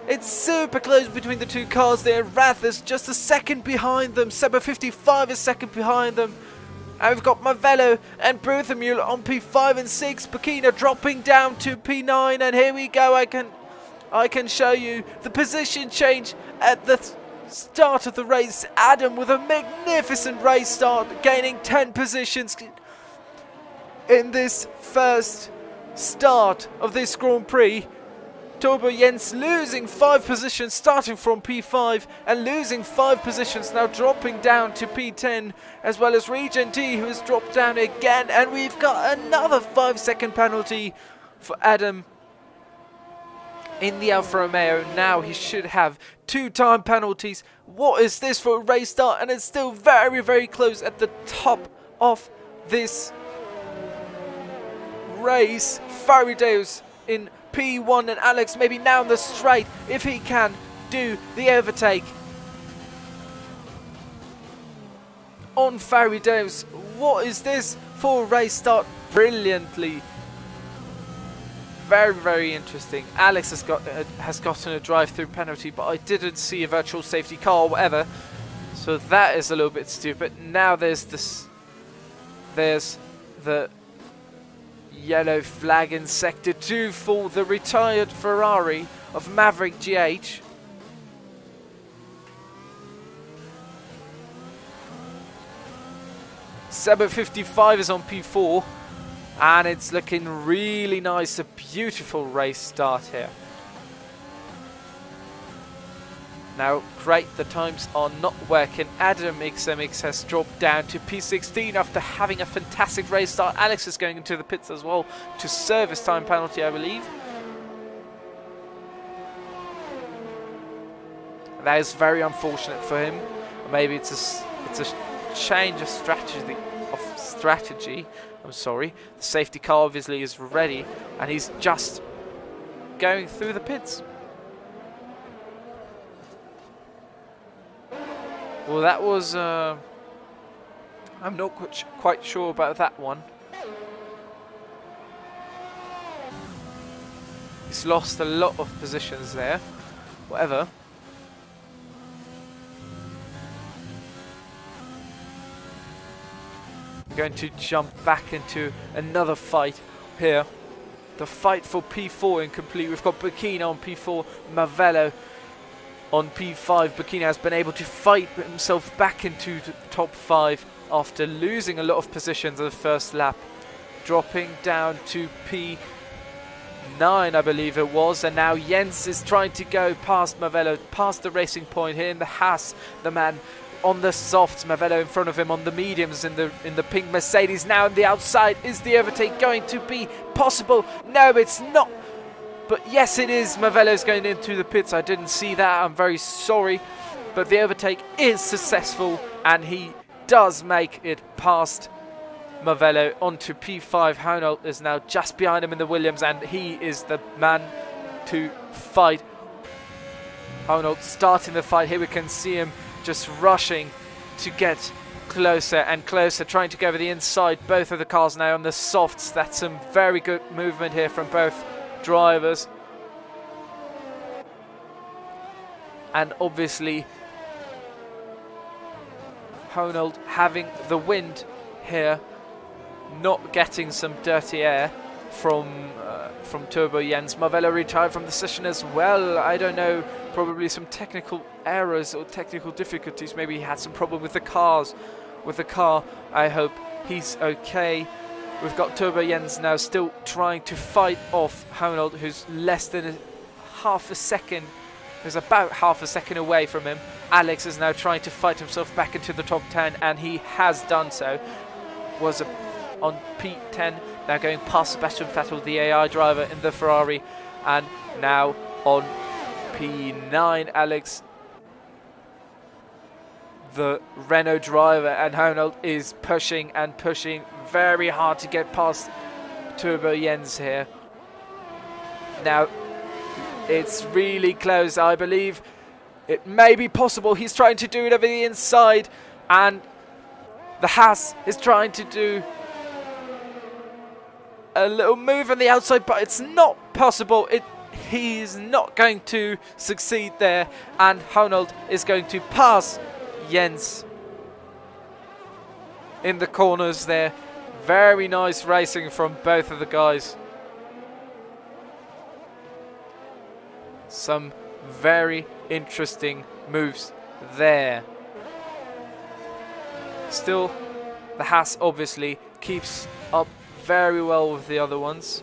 It's super close between the two cars there. Rath is just a second behind them. Seba 55 is second behind them. And we've got Marvello and Berthamule on P5 and 6. Bakina dropping down to P9. And here we go. I can show you the position change at the start of the race. Adam with a magnificent race start, gaining 10 positions in this first start of this Grand Prix. Torbo Jens losing 5 positions, starting from P5 and losing 5 positions, now dropping down to P10, as well as Regent T, who has dropped down again. And we've got another 5-second penalty for Adam in the Alfa Romeo. Now he should have 2 time penalties. What is this for a race start? And it's still very, very close at the top of this race. Faridos in P1 and Alex maybe now in the straight if he can do the overtake on Faridos. What is this for a race start? Brilliantly. Very, very interesting. Alex has gotten a drive-through penalty, but I didn't see a virtual safety car or whatever, so that is a little bit stupid. Now there's the yellow flag in sector 2 for the retired Ferrari of Maverick GH. Seba 55 is on P4, and it's looking really nice. A beautiful race start here. Now, great, the times are not working. Adam XMX has dropped down to P16 after having a fantastic race start. Alex is going into the pits as well to serve his time penalty, I believe. That is very unfortunate for him. Maybe it's a change of strategy. I'm sorry. The safety car obviously is ready, and he's just going through the pits. Well, that was, I'm not quite sure about that one. He's lost a lot of positions there. Whatever. I'm going to jump back into another fight here. The fight for P4 incomplete. We've got Burkina on P4, Marvello on P5. Burkina has been able to fight himself back into the top 5 after losing a lot of positions in the first lap, dropping down to P9, I believe it was, and now Jens is trying to go past Mavello, past the racing point here in the Haas, the man on the softs, Mavello in front of him on the mediums in the pink Mercedes. Now on the outside, is the overtake going to be possible? No, it's not. But yes, it is. Mavello's going into the pits. I didn't see that. I'm very sorry. But the overtake is successful, and he does make it past Mavello onto P5. Honold is now just behind him in the Williams, and he is the man to fight. Honold starting the fight. Here we can see him just rushing to get closer and closer, trying to go over the inside. Both of the cars now on the softs. That's some very good movement here from both drivers. And obviously Honold having the wind here, not getting some dirty air from Turbo Jens. Mavello retired from the session as well. I don't know, probably some technical errors or technical difficulties. Maybe he had some problem with the cars. With the car, I hope he's okay. We've got Turbo Jens now still trying to fight off Honold, who's less than half a second, who's about half a second away from him. Alex is now trying to fight himself back into the top 10, and he has done so. Was on P10, now going past Sebastian Vettel, the AI driver in the Ferrari, and now on P9, Alex, the Renault driver, and Honold is pushing and pushing very hard to get past Turbo Jens here. Now it's really close. I believe it may be possible. He's trying to do it over the inside, and the Haas is trying to do a little move on the outside, but it's not possible. He's not going to succeed there, and Honold is going to pass Jens in the corners there. Very nice racing from both of the guys. Some very interesting moves there. Still, the Haas obviously keeps up very well with the other ones.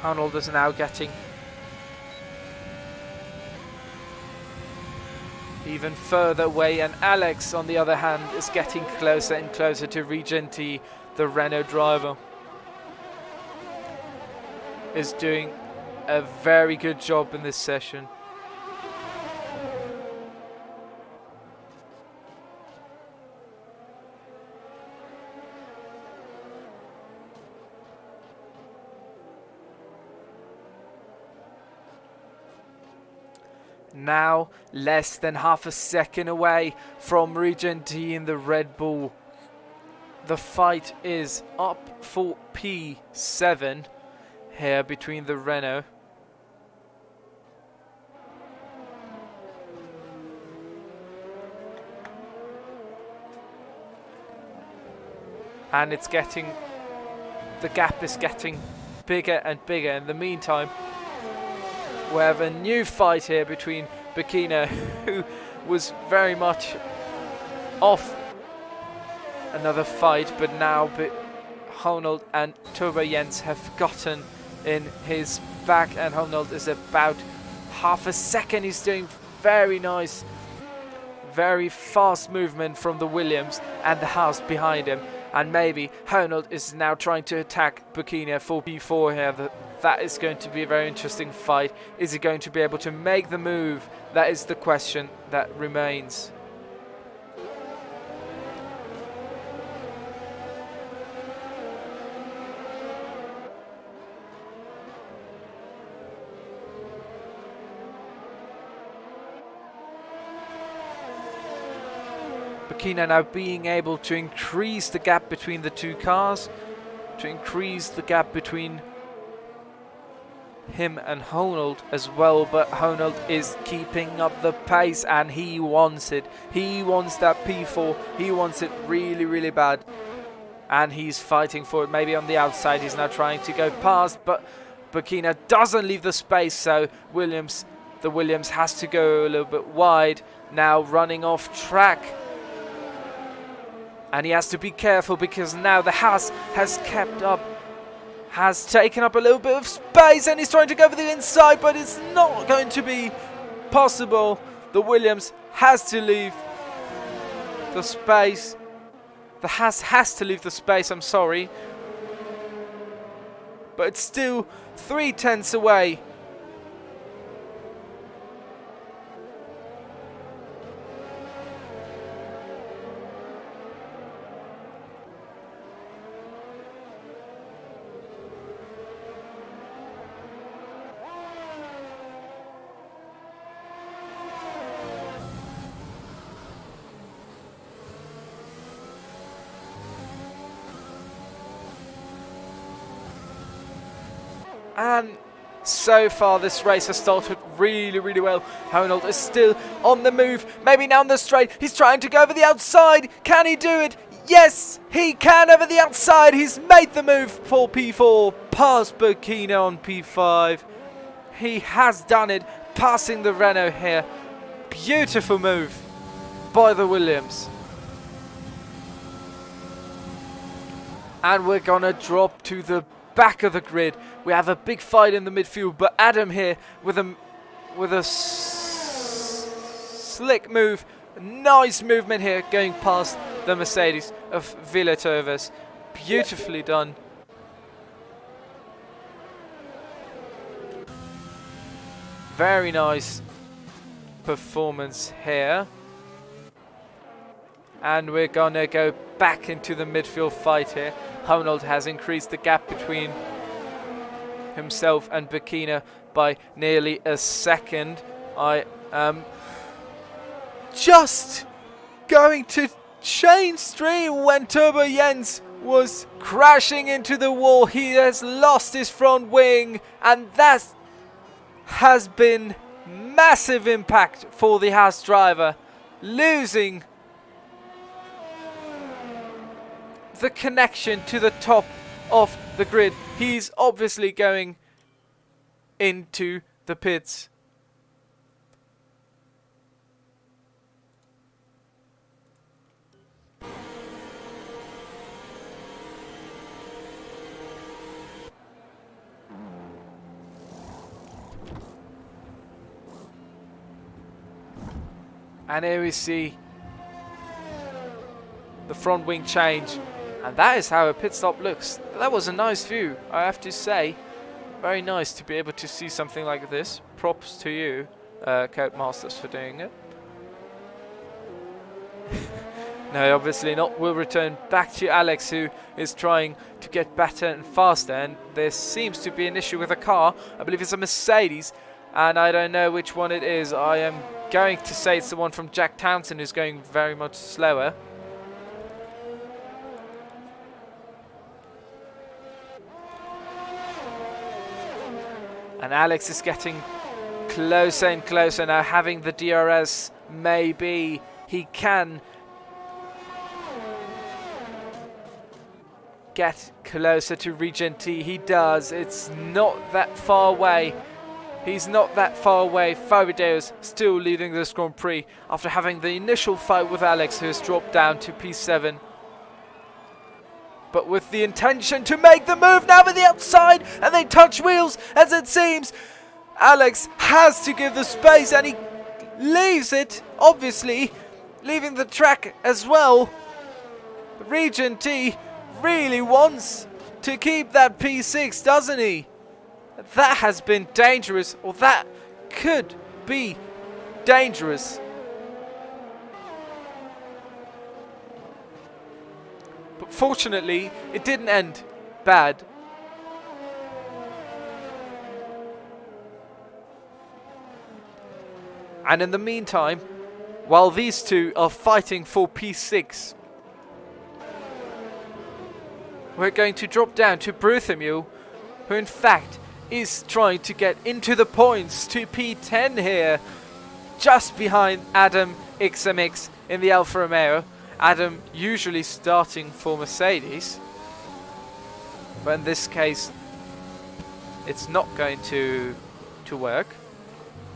Honold is now getting even further away, and Alex on the other hand is getting closer and closer to Regenti, the Renault driver. Is doing a very good job in this session. Now less than half a second away from Regenti in the Red Bull. The fight is up for P7 here between the Renault. And it's getting, the gap is getting bigger and bigger. In the meantime, we have a new fight here between Burkina, who was very much off another fight, but now Honold and Turbo Jens have gotten in his back, and Honold is about half a second. He's doing very nice, very fast movement from the Williams and the Haas behind him, and maybe Honold is now trying to attack Burkina for P4 here. That is going to be a very interesting fight. Is he going to be able to make the move? That is the question that remains. Burkina now being able to increase the gap between the two cars, to increase the gap between him and Honold as well, but Honold is keeping up the pace and he wants it. He wants that P4, he wants it really, really bad. And he's fighting for it, maybe on the outside. He's now trying to go past, but Burkina doesn't leave the space, so the Williams has to go a little bit wide, now running off track. And he has to be careful because now the Haas has kept up, has taken up a little bit of space, and he's trying to go over the inside, but it's not going to be possible. The Williams has to leave the space. The Haas has to leave the space, I'm sorry. But it's still 3/10 away. And so far this race has started really, really well. Honold is still on the move. Maybe now on the straight. He's trying to go over the outside. Can he do it? Yes, he can over the outside. He's made the move for P4. Past Burkina on P5. He has done it. Passing the Renault here. Beautiful move by the Williams. And we're going to drop to the back of the grid. We have a big fight in the midfield, but Adam here with a slick move, nice movement here, going past the Mercedes of Villatovas. Beautifully done. Very nice performance here. And we're gonna go back into the midfield fight here. Honold has increased the gap between himself and Burkina by nearly a second. I am just going to change stream when Turbo Jens was crashing into the wall. He has lost his front wing, and that has been massive impact for the Haas driver, losing the connection to the top of the grid. He's obviously going into the pits. And here we see the front wing change. And that is how a pit stop looks. That was a nice view, I have to say. Very nice to be able to see something like this. Props to you, Codemasters, for doing it. No, obviously not. We'll return back to Alex, who is trying to get better and faster. And there seems to be an issue with a car. I believe it's a Mercedes. And I don't know which one it is. I am going to say it's the one from Jack Townsend, who's going very much slower. And Alex is getting closer and closer now, having the DRS. Maybe he can get closer to Regent T. He does. It's not that far away. He's not that far away. Fabregas still leading this Grand Prix after having the initial fight with Alex, who has dropped down to P7. But with the intention to make the move now with the outside, and they touch wheels, as it seems. Alex has to give the space, and he leaves it, obviously, leaving the track as well. Regent T really wants to keep that P6, doesn't he? That has been dangerous, or that could be dangerous. But fortunately, it didn't end bad. And in the meantime, while these two are fighting for P6. We're going to drop down to Bartholomew, who in fact is trying to get into the points to P10 here, just behind Adam XMX in the Alfa Romeo. Adam usually starting for Mercedes, but in this case it's not going to work.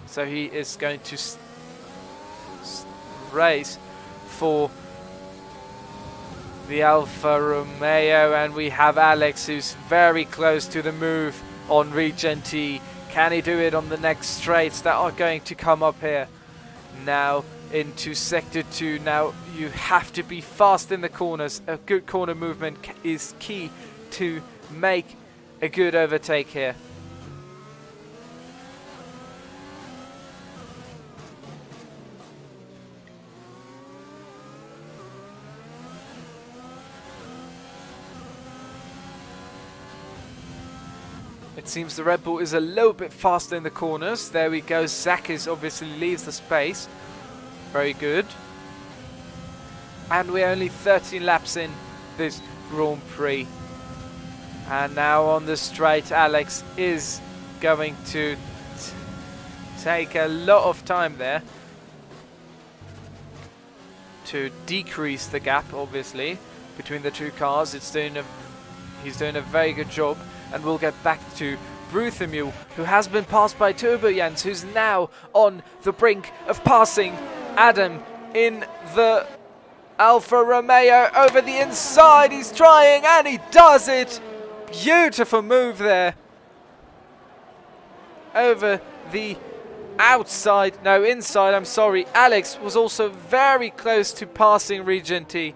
So he is going to race for the Alfa Romeo, and we have Alex who's very close to the move on Regenti. Can he do it on the next straights that are going to come up here? Now into sector 2. Now you have to be fast in the corners. A good corner movement is key to make a good overtake here. It seems the Red Bull is a little bit faster in the corners. There we go. Zakis obviously leaves the space. Very good. And we're only 13 laps in this Grand Prix. And now on the straight, Alex is going to take a lot of time there to decrease the gap, obviously, between the two cars. He's doing a very good job. And we'll get back to Bartholomew, who has been passed by Turbo Jens, who's now on the brink of passing Adam in the Alfa Romeo over the inside. He's trying, and he does it. Beautiful move there. Over the outside, no, inside, I'm sorry. Alex was also very close to passing Regenti,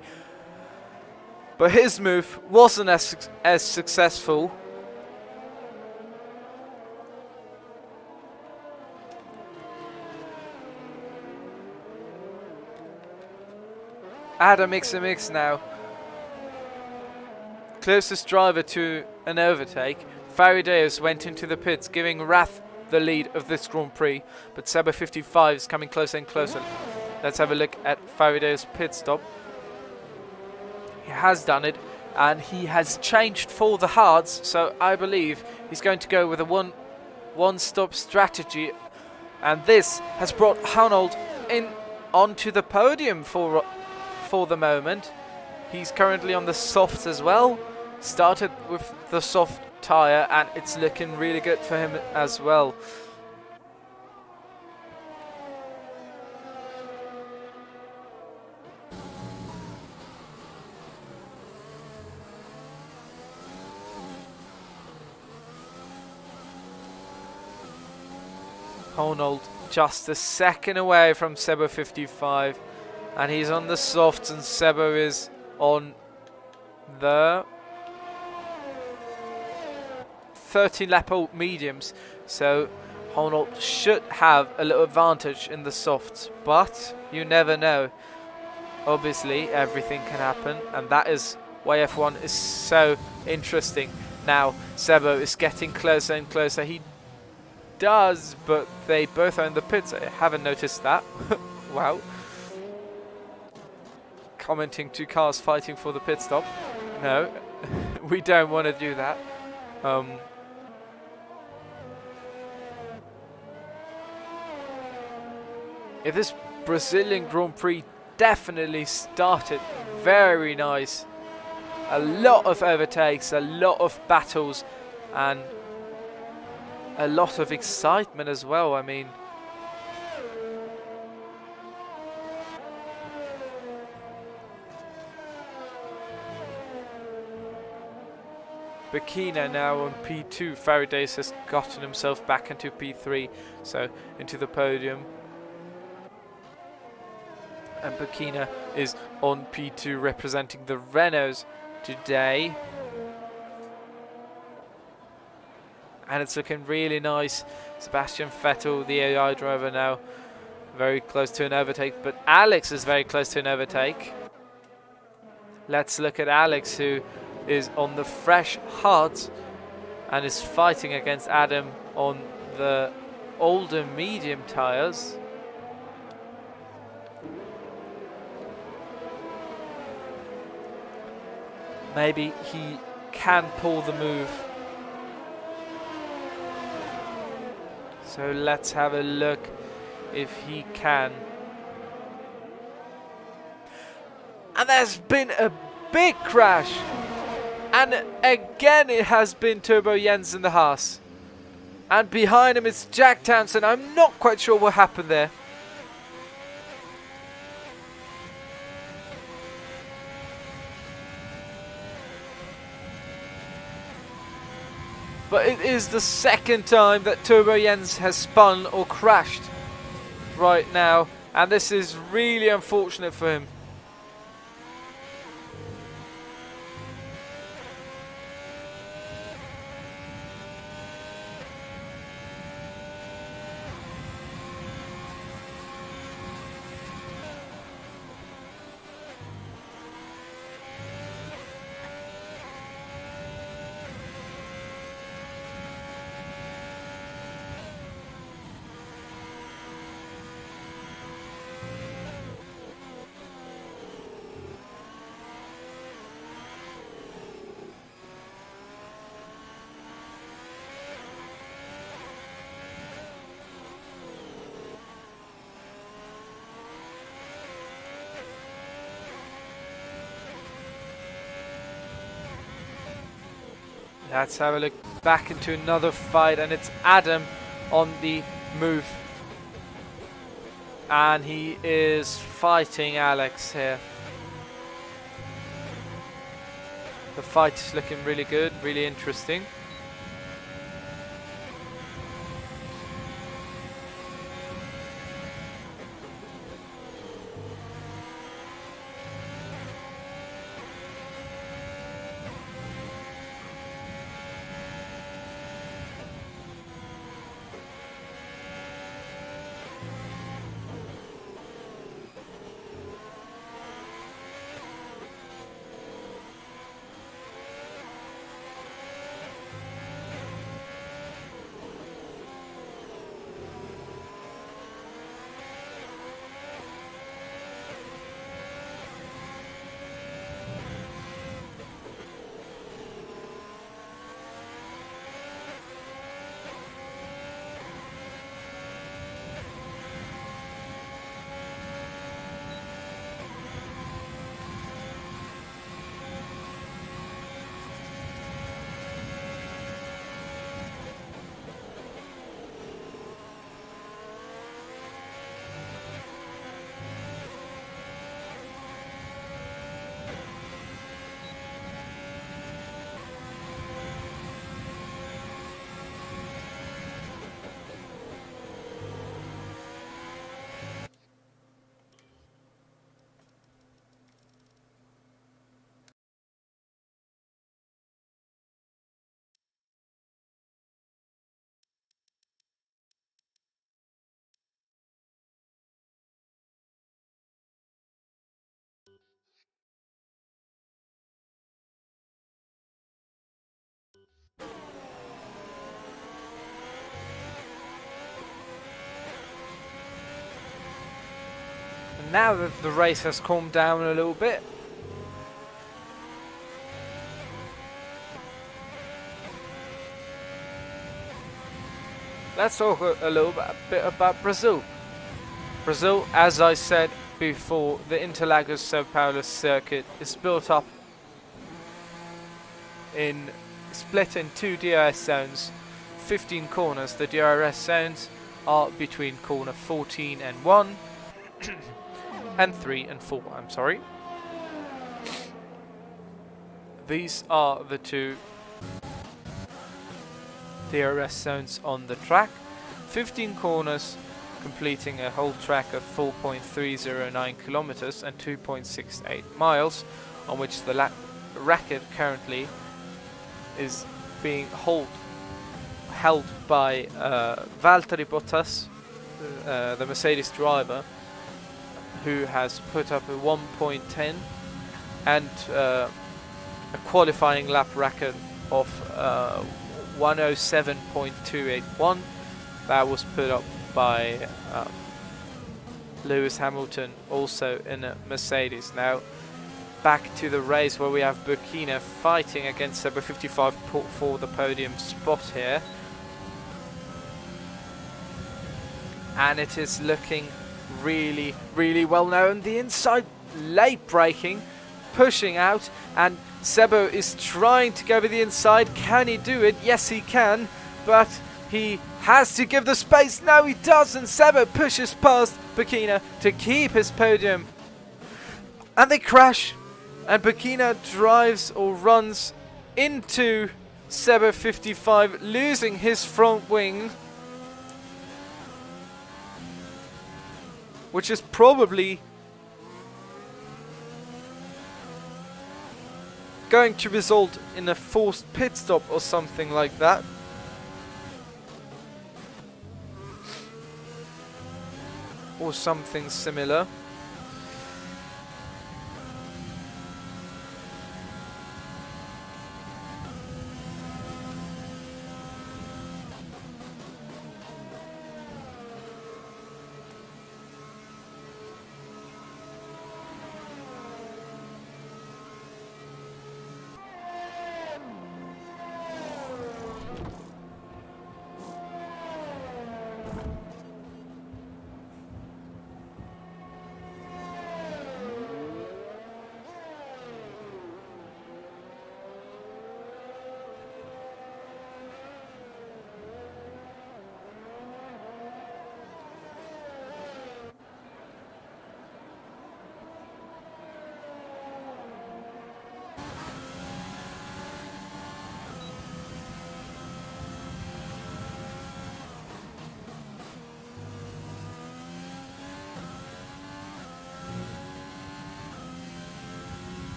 but his move wasn't as successful. Adam XMX now closest driver to an overtake. Farideus went into the pits, giving Rath the lead of this Grand Prix, but Seba 55 is coming closer and closer. Let's have a look at Farideus' pit stop. He has done it, and he has changed for the hards, so I believe he's going to go with a one-stop strategy, and this has brought Haunold in onto the podium for the moment. He's currently on the softs as well. Started with the soft tyre, and it's looking really good for him as well. Haunold just a second away from Sebo 55, and he's on the softs, and Sebo is on the 13 lap old mediums, so Haunold should have a little advantage in the softs, but you never know. Obviously everything can happen, and that is why F1 is so interesting. Now Sebo is getting closer and closer. He does, but they both are in the pits. I haven't noticed that. Wow. Commenting two cars fighting for the pit stop. No, we don't want to do that. If this Brazilian Grand Prix definitely started very nice. A lot of overtakes, a lot of battles, and a lot of excitement as well. I mean, Burkina now on P2. Farideus has gotten himself back into P3, so into the podium. And Burkina is on P2 representing the Renaults today. And it's looking really nice. Sebastian Vettel, the AI driver, now very close to an overtake, but Alex is very close to an overtake. Let's look at Alex, who is on the fresh hards and is fighting against Adam on the older medium tires. maybe he can pull the move. So let's have a look if he can. And there's been a big crash. And again it has been Turbo Jens in the Haas. And behind him is Jack Townsend. I'm not quite sure what happened there. But it is the second time that Turbo Jens has spun or crashed right now. And this is really unfortunate for him. Let's have a look back into another fight, and it's Adam on the move. And he is fighting Alex here. The fight is looking really good, really interesting. Now that the race has calmed down a little bit, let's talk a little bit about Brazil. Brazil, as I said before, the Interlagos Sao Paulo circuit is built up in split in two DRS zones, 15 corners. The DRS zones are between corner 14 and 1 and 3 and 4, I'm sorry. These are the two DRS zones on the track. 15 corners completing a whole track of 4.309 kilometers and 2.68 miles, on which the racket currently is being held by Valtteri Bottas, the Mercedes driver, who has put up a 1.10 and a qualifying lap record of 107.281. That was put up by Lewis Hamilton, also in a Mercedes. Now, back to the race where we have Burkina fighting against Sebo 55 for the podium spot here. And it is looking really, really well now. And the inside late braking, pushing out, and Sebo is trying to go with the inside. Can he do it? Yes, he can, but he has to give the space. No, he doesn't. Sebo pushes past Burkina to keep his podium. And they crash, and Burkina drives or runs into Sebo 55, losing his front wing, which is probably going to result in a forced pit stop or something like that. Or something similar.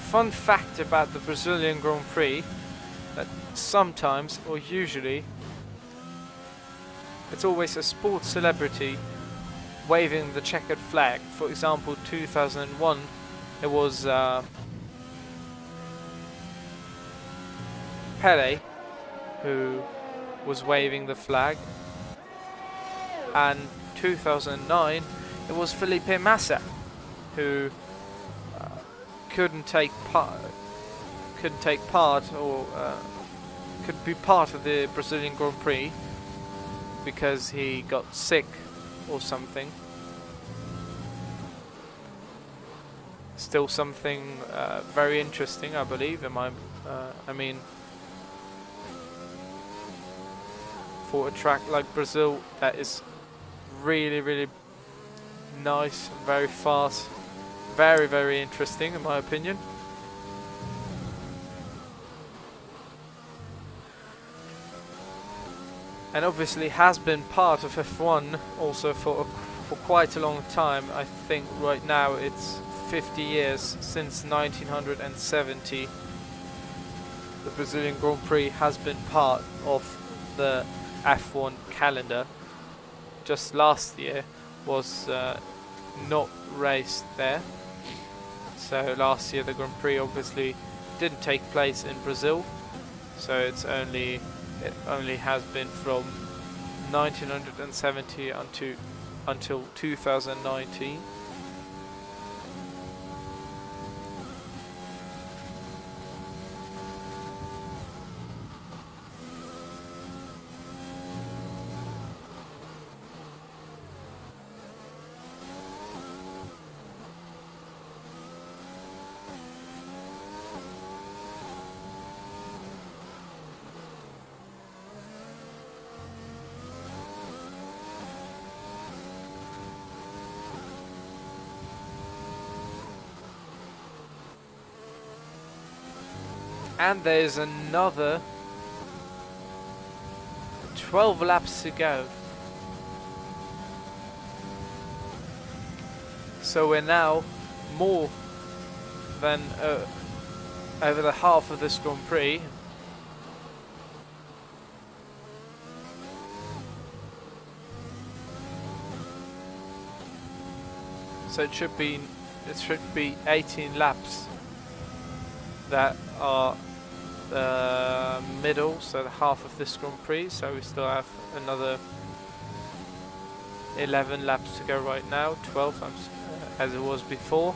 Fun fact about the Brazilian Grand Prix, that sometimes, or usually, it's always a sports celebrity waving the checkered flag. For example, 2001, it was Pele who was waving the flag, and 2009 it was Felipe Massa who couldn't take part or could be part of the Brazilian Grand Prix because he got sick or something. Still something very interesting, I believe. I mean, for a track like Brazil, that is really, really nice, very fast, very, very interesting in my opinion. And obviously has been part of F1 also for quite a long time. I think right now it's 50 years since 1970. The Brazilian Grand Prix has been part of the F1 calendar. Just last year was not raced there. So last year the Grand Prix obviously didn't take place in Brazil. So it only has been from 1970 until 2019. And there's another 12 laps to go. So we're now more than over the half of this Grand Prix. So it should be 18 laps that are middle, so the half of this Grand Prix. So we still have another 11 laps to go right now, 12 as it was before.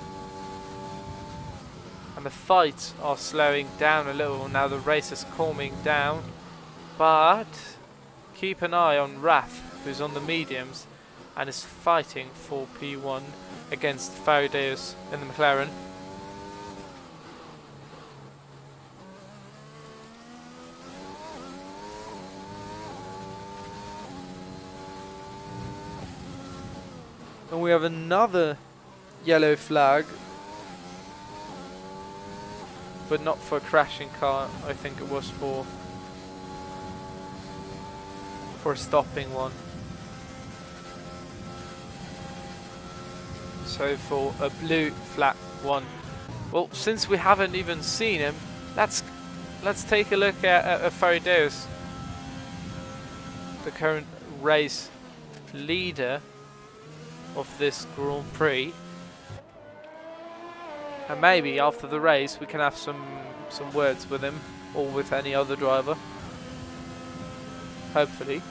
And the fights are slowing down a little now. The race is calming down, but keep an eye on Rath, who's on the mediums and is fighting for P1 against Faradeus in the McLaren. And we have another yellow flag, but not for a crashing car. I think it was for a stopping one. So for a blue flag one. Well, since we haven't even seen him, let's take a look at Faradeus, the current race leader of this Grand Prix. And maybe after the race we can have some words with him, or with any other driver. Hopefully.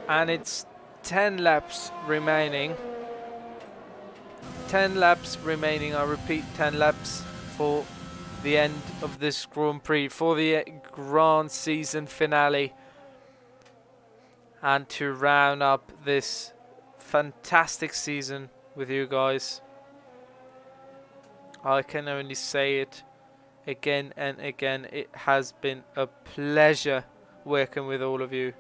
And it's 10 laps remaining. 10 laps remaining, I repeat, 10 laps for the end of this Grand Prix, for the Grand Season finale. And to round up this fantastic season with you guys, I can only say it again and again. It has been a pleasure working with all of you.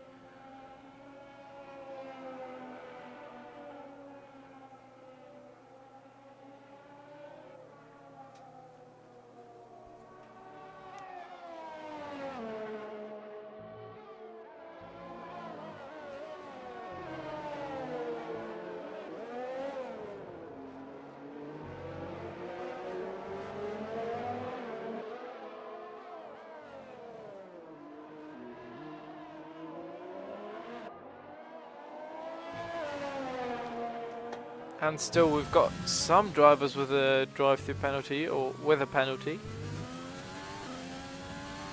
And still we've got some drivers with a drive-through penalty, or with a penalty.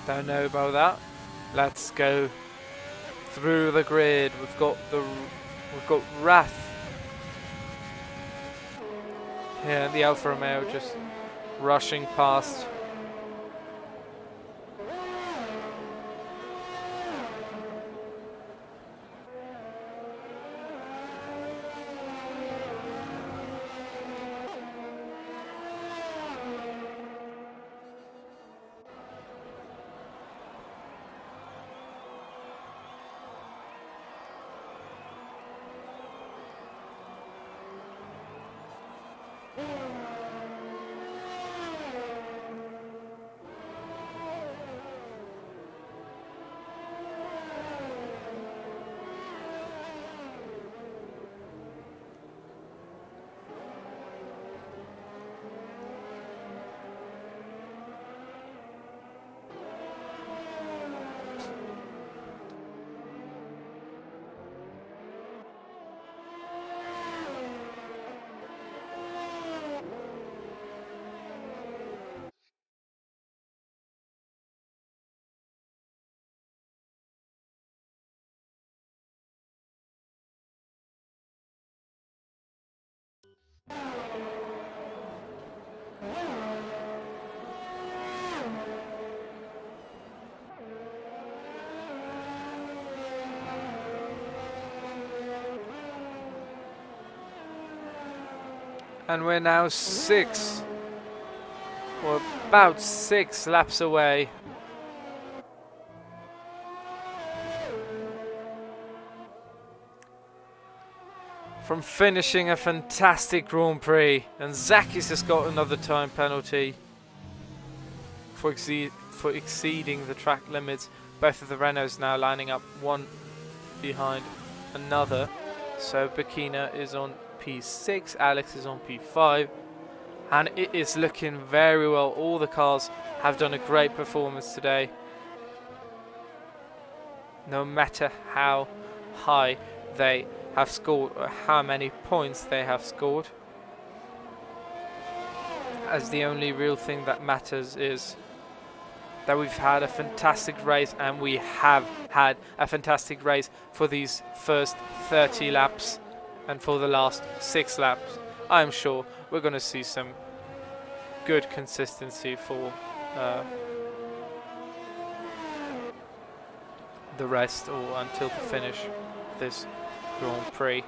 Don't know about that. Let's go through the grid. We've got Rath here, the Alfa Romeo, just rushing past. And we're now about 6 laps away from finishing a fantastic Grand Prix. And Zakis has got another time penalty for exceeding the track limits. Both of the Renaults now lining up one behind another. So Bakina is on P6, Alex is on P5, and it is looking very well. All the cars have done a great performance today, no matter how high they have scored or how many points they have scored, as the only real thing that matters is that we've had a fantastic race, and we have had a fantastic race for these first 30 laps and for the last 6 laps. I'm sure we're going to see some good consistency for the rest, or until the finish of this Grand Prix.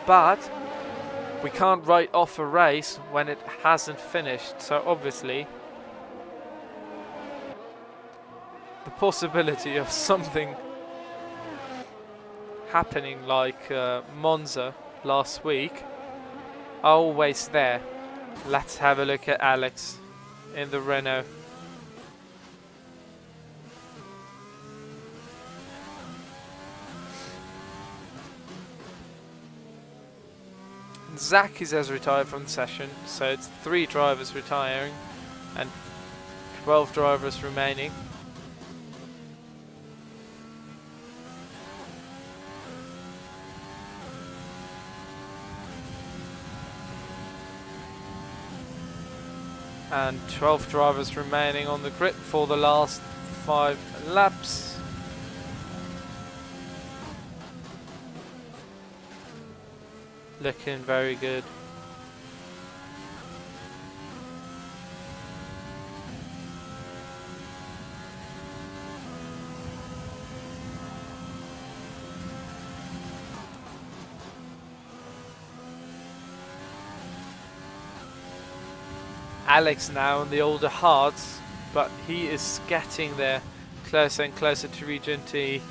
But we can't write off a race when it hasn't finished, so obviously the possibility of something happening like Monza last week are always there. Let's have a look at Alex in the Renault. Zakis has retired from the session, so it's 3 drivers retiring and 12 drivers remaining. And 12 drivers remaining on the grid for the last 5 laps. Looking very good. Alex now on the older hards, but he is getting there closer and closer to Region T.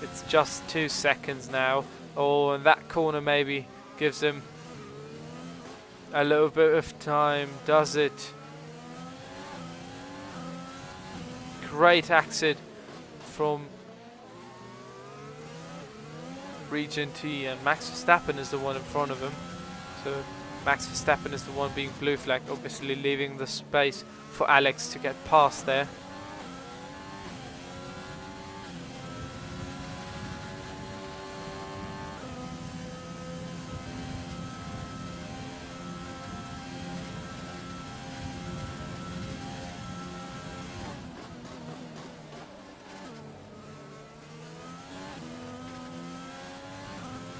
It's just 2 seconds now. Oh, and that corner maybe gives him a little bit of time, does it? Great exit from Region T, and Max Verstappen is the one in front of him. So Max Verstappen is the one being blue flagged, obviously leaving the space for Alex to get past there.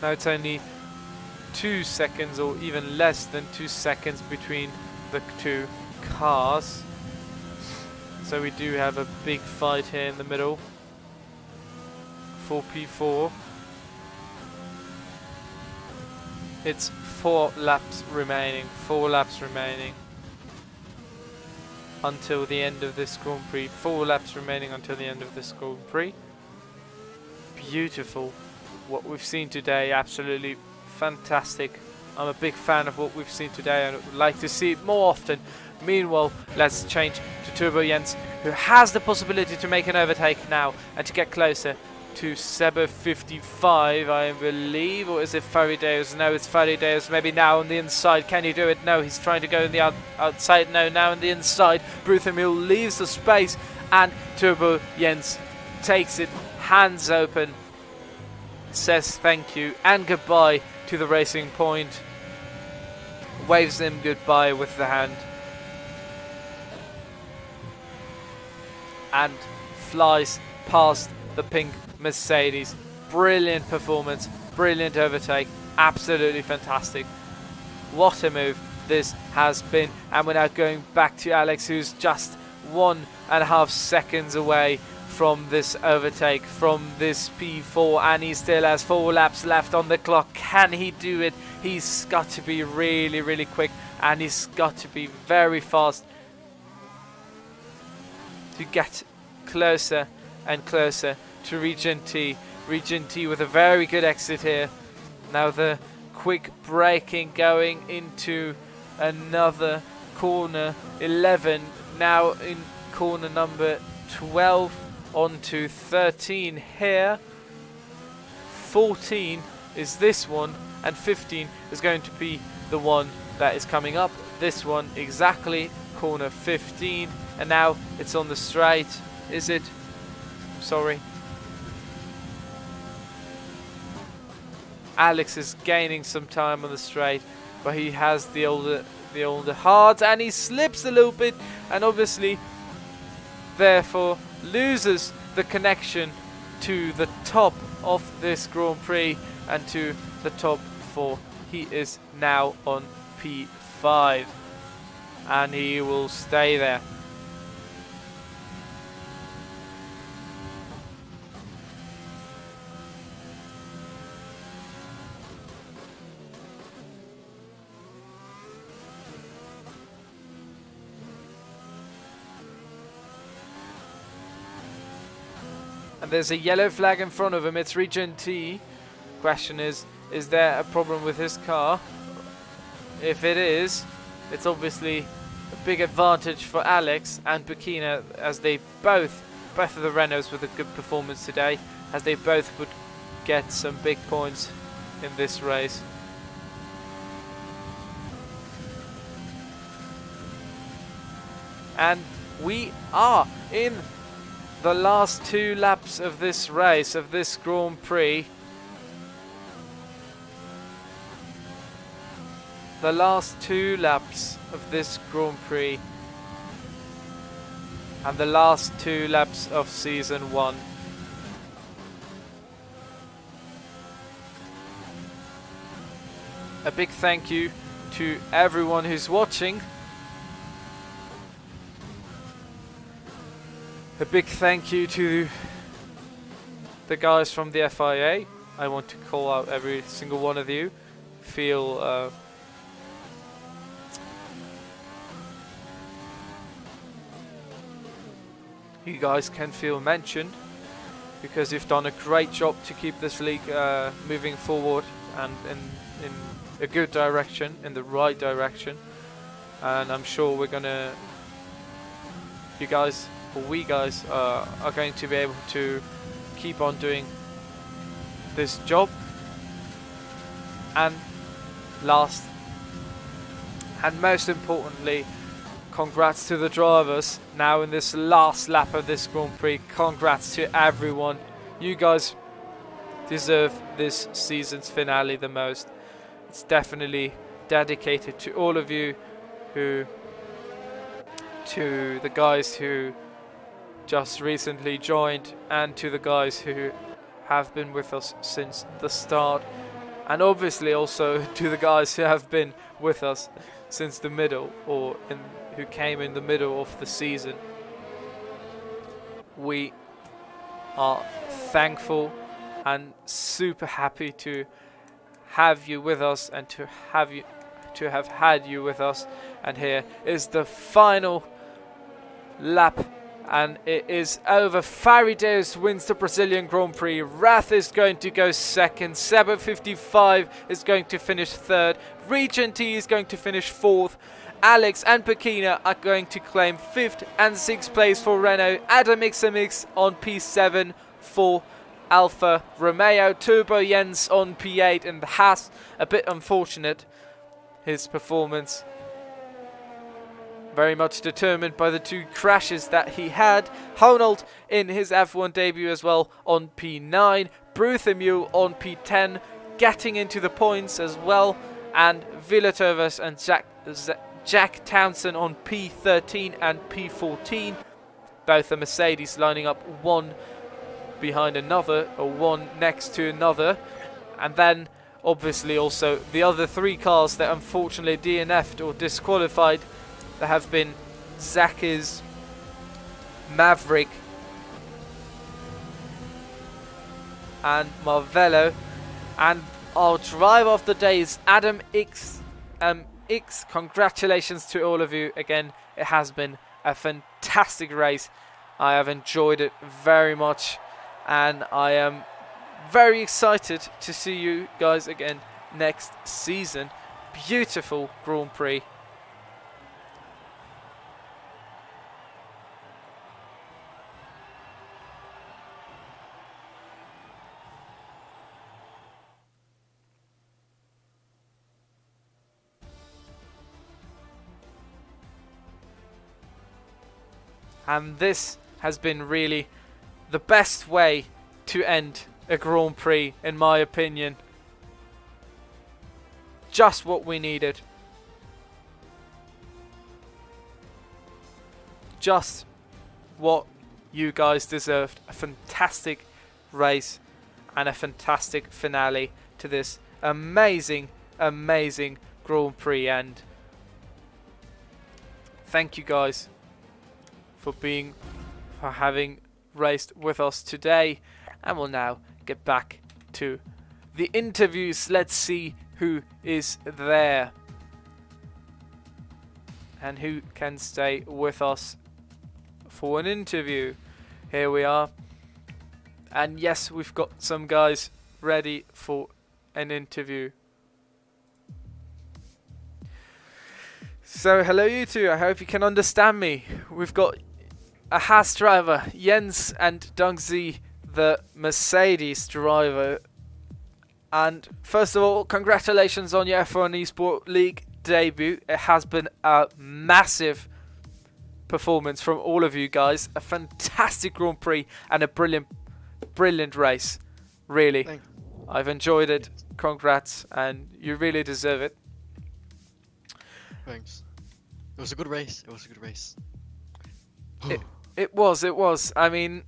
Now it's only 2 seconds, or even less than 2 seconds, between the 2 cars. So we do have a big fight here in the middle for P4. It's 4 laps remaining, 4 laps remaining until the end of this Grand Prix. 4 laps remaining until the end of this Grand Prix. Beautiful. What we've seen today, absolutely fantastic. I'm a big fan of what we've seen today and would like to see it more often. Meanwhile, let's change to Turbo Jens, who has the possibility to make an overtake now and to get closer to Seba 55, I believe, or is it Farideus? No, it's Farideus. Maybe now on the inside. Can you do it? No, he's trying to go on the outside. No, now on the inside. Bruthamil leaves the space and Turbo Jens takes it, hands open, says thank you and goodbye to the Racing Point, waves them goodbye with the hand, and flies past the pink Mercedes. Brilliant performance, brilliant overtake, absolutely fantastic. What a move this has been. And we're now going back to Alex, who's just 1.5 seconds away from this overtake, from this P4, and he still has 4 laps left on the clock. Can he do it? He's got to be really quick, and he's got to be very fast to get closer and closer to Region T. Region T with a very good exit here. Now the quick braking going into another corner 11, now in corner number 12 onto 13 here. 14 is this one, and 15 is going to be the one that is coming up. This one exactly, corner 15, and now it's on the straight. Is it? Sorry. Alex is gaining some time on the straight, but he has the older hards, and he slips a little bit, and obviously therefore loses the connection to the top of this Grand Prix and to the top 4. He is now on P5, and he will stay there. And there's a yellow flag in front of him. It's Region T. Question is there a problem with his car? If it is, it's obviously a big advantage for Alex and Burkina, as they both of the Renaults with a good performance today, as they both would get some big points in this race. And we are in the last 2 laps of this race, of this Grand Prix. The last 2 laps of this Grand Prix. And the last 2 laps of Season 1. A big thank you to everyone who's watching. A big thank you to the guys from the FIA. I want to call out every single one of you. Feel you guys can feel mentioned, because you've done a great job to keep this league moving forward and in a good direction, in the right direction. And I'm sure we guys are going to be able to keep on doing this job. And last and most importantly, congrats to the drivers now in this last lap of this Grand Prix. Congrats to everyone. You guys deserve this season's finale the most. It's definitely dedicated to all of you, to the guys who just recently joined, and to the guys who have been with us since the start, and obviously also to the guys who have been with us since the middle, or who came in the middle of the season. We are thankful and super happy to have you with us, and to have had you with us. And here is the final lap, and it is over. Farideus wins the Brazilian Grand Prix. Rath is going to go second. Seba 55 is going to finish third. Region T is going to finish fourth. Alex and Burkina are going to claim 5th and 6th place for Renault. Adam Mix on P7 for Alfa Romeo. Turbo Jens on P8, and the Haas, a bit unfortunate, his performance. very much determined by the 2 crashes that he had. Honnold in his F1 debut as well on P9. Bartholomew on P10, getting into the points as well. And Villatovas and Jack Townsend on P13 and P14. Both the Mercedes lining up one behind another, or one next to another. And then obviously also the other 3 cars that unfortunately DNF'd or disqualified. There have been Zak's Maverick and Marvello, and our driver of the day is Adam X. Congratulations to all of you again. It has been a fantastic race. I have enjoyed it very much, and I am very excited to see you guys again next season. Beautiful Grand Prix. And this has been really the best way to end a Grand Prix, in my opinion. Just what we needed. Just what you guys deserved. A fantastic race and a fantastic finale to this amazing, amazing Grand Prix. And thank you guys for having raced with us today. And we'll now get back to the interviews. Let's see who is there and who can stay with us for an interview. Here we are. And yes, we've got some guys ready for an interview. So hello you two, I hope you can understand me. We've got a Haas driver, Jens, and Dungzi, the Mercedes driver. And first of all, congratulations on your F1 Esport League debut. It has been a massive performance from all of you guys. A fantastic Grand Prix and a brilliant race. Really. Thanks. I've enjoyed it. Congrats, and you really deserve it. Thanks. It was a good race. It was. I mean,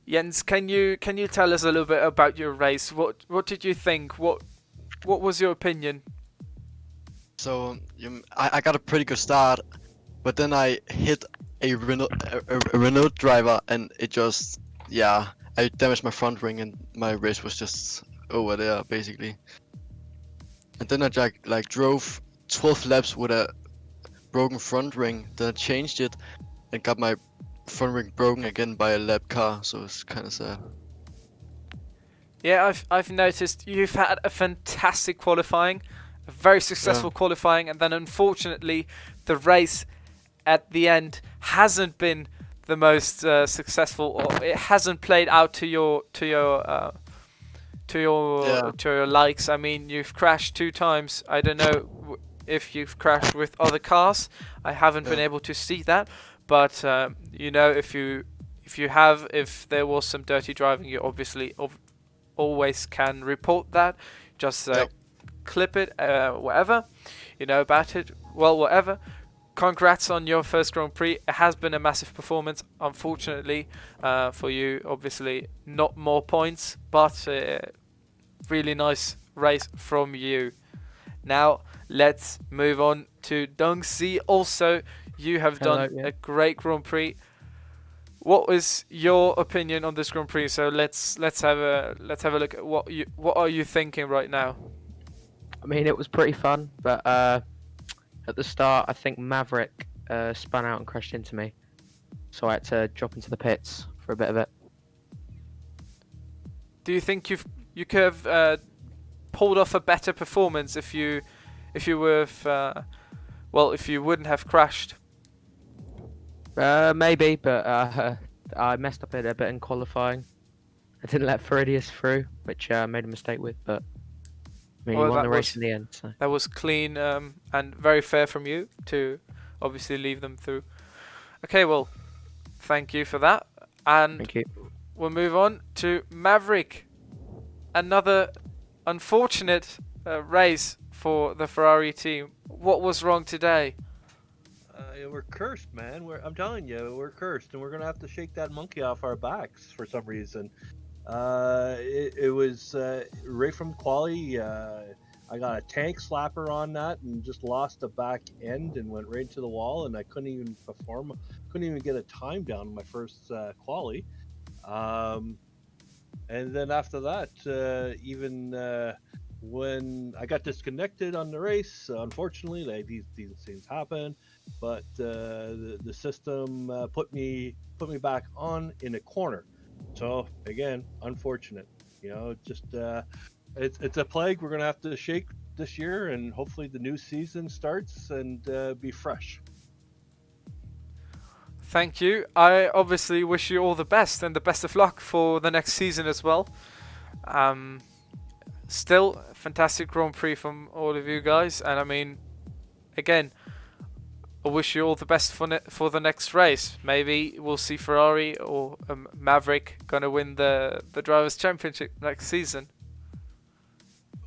Jens, can you tell us a little bit about your race? What did you think? What was your opinion? So I got a pretty good start, but then I hit a Renault driver, and it just I damaged my front wing, and my race was just over there basically. And then I drove 12 laps with a broken front ring. Then I changed it and got my front ring broken again by a lap car. So it's kind of sad. Yeah, I've noticed you've had a fantastic qualifying, a very successful qualifying, and then unfortunately the race at the end hasn't been the most successful, or it hasn't played out to your likes. I mean, you've crashed 2 times. I don't know if you've crashed with other cars. I haven't been able to see that, but you know, if there was some dirty driving, you obviously always can report that. Just clip it, whatever, you know about it. Well, whatever. Congrats on your first Grand Prix. It has been a massive performance. Unfortunately for you, obviously not more points, but really nice race from you. Now let's move on to Dungsi. Also, you have done a great Grand Prix. What was your opinion on this Grand Prix? So let's have a look at what are you thinking right now? I mean, it was pretty fun, but at the start, I think Maverick spun out and crashed into me, so I had to drop into the pits for a bit of it. Do you think you could have pulled off a better performance if you wouldn't have crashed? Maybe, but I messed up a bit in qualifying. I didn't let Feridius through, which I made a mistake with, but I mean, he won the race in the end. So. That was clean and very fair from you to obviously leave them through. Okay, well, thank you for that. And Thank you. we'll move on to Maverick. Another unfortunate race for the Ferrari team. What was wrong today? We're cursed, man. I'm telling you, we're cursed, and we're gonna have to shake that monkey off our backs for some reason. It was right from quali. I got a tank slapper on that and just lost the back end and went right into the wall, and I couldn't even perform. Couldn't even get a time down in my first quali. And then after that, even when I got disconnected on the race, unfortunately, these things happen. But the system put me back on in a corner. So again, unfortunate. You know, just it's a plague we're gonna have to shake this year, and hopefully the new season starts and be fresh. Thank you. I obviously wish you all the best and the best of luck for the next season as well. Still, fantastic Grand Prix from all of you guys. And I mean, again, I wish you all the best for the next race. Maybe we'll see Ferrari or Maverick going to win the Drivers' Championship next season.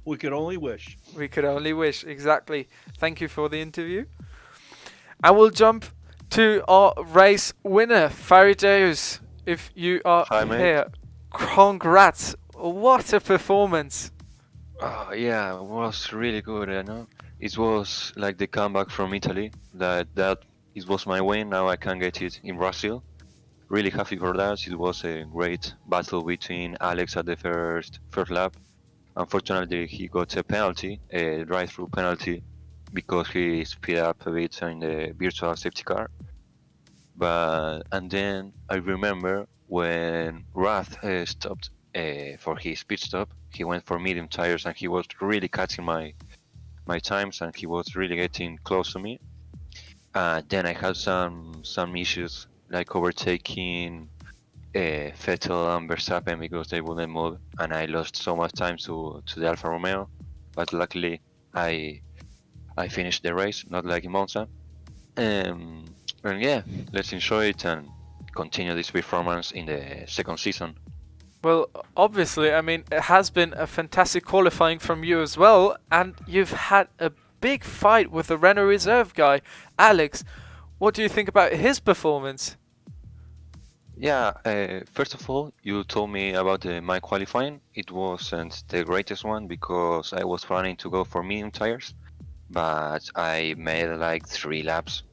We could only wish. We could only wish, exactly. Thank you for the interview. And we'll jump to our race winner, Farideus. If you are Hi, mate. here, congrats. What a performance. Oh, yeah, it was really good, you know. It was like the comeback from Italy. That it was my win. Now I can get it in Brazil. Really happy for that. It was a great battle between Alex at the first lap. Unfortunately, he got a penalty, a drive-through penalty, because he speed up a bit in the virtual safety car. And then I remember when Rath stopped for his pit stop, he went for medium tires and he was really catching my times and he was really getting close to me. Then I had some issues like overtaking Vettel and Verstappen because they wouldn't move, and I lost so much time to the Alfa Romeo. But luckily, I finished the race, not like in Monza. And yeah, let's enjoy it and continue this performance in the second season. Well, obviously, I mean, it has been a fantastic qualifying from you as well, and you've had a big fight with the Renault Reserve guy, Alex. What do you think about his performance? Yeah, first of all, you told me about my qualifying. It wasn't the greatest one because I was planning to go for medium tires, but I made like 3 laps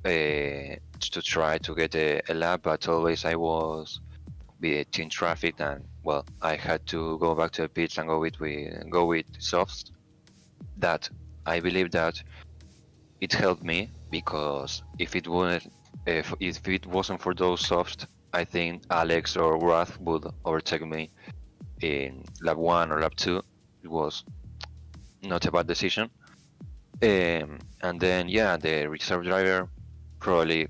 to try to get a lap, but always I was between traffic, and well, I had to go back to the pits and go with softs. That I believe that it helped me, because if it wasn't for those softs, I think Alex or Rath would overtake me in lap 1 or lap 2. It was not a bad decision. And then yeah, the reserve driver probably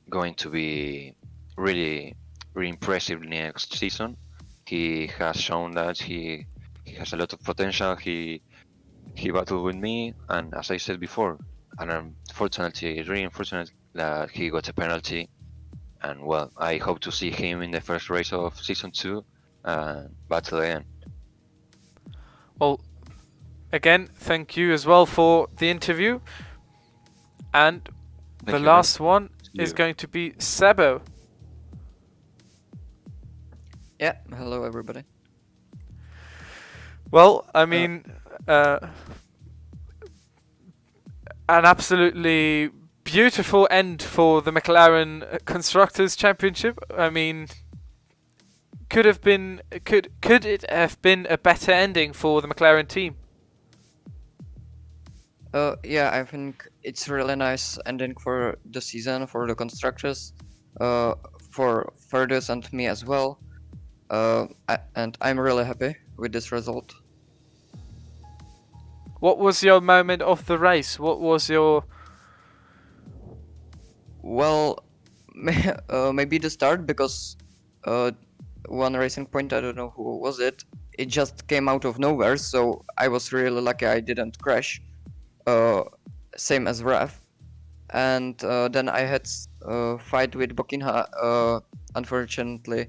going to be really impressive next season. He has shown that he has a lot of potential. He battled with me, and as I said before, and unfortunately, it's really unfortunate that he got a penalty. And well, I hope to see him in the first race of season 2 and battle again. Well, again, thank you as well for the interview. And Thank the you, man. last one See is you. going to be Sebo. Yeah, hello everybody. Well, I mean, an absolutely beautiful end for the McLaren Constructors Championship. I mean, could it have been a better ending for the McLaren team? Yeah, I think it's really nice ending for the season for the constructors, for Fergus and me as well. And I'm really happy with this result. What was your moment of the race? What was your... Well, maybe the start, because one racing point, I don't know who was it, it just came out of nowhere, so I was really lucky I didn't crash. Same as Raf. and then I had a fight with Bokinha. Unfortunately,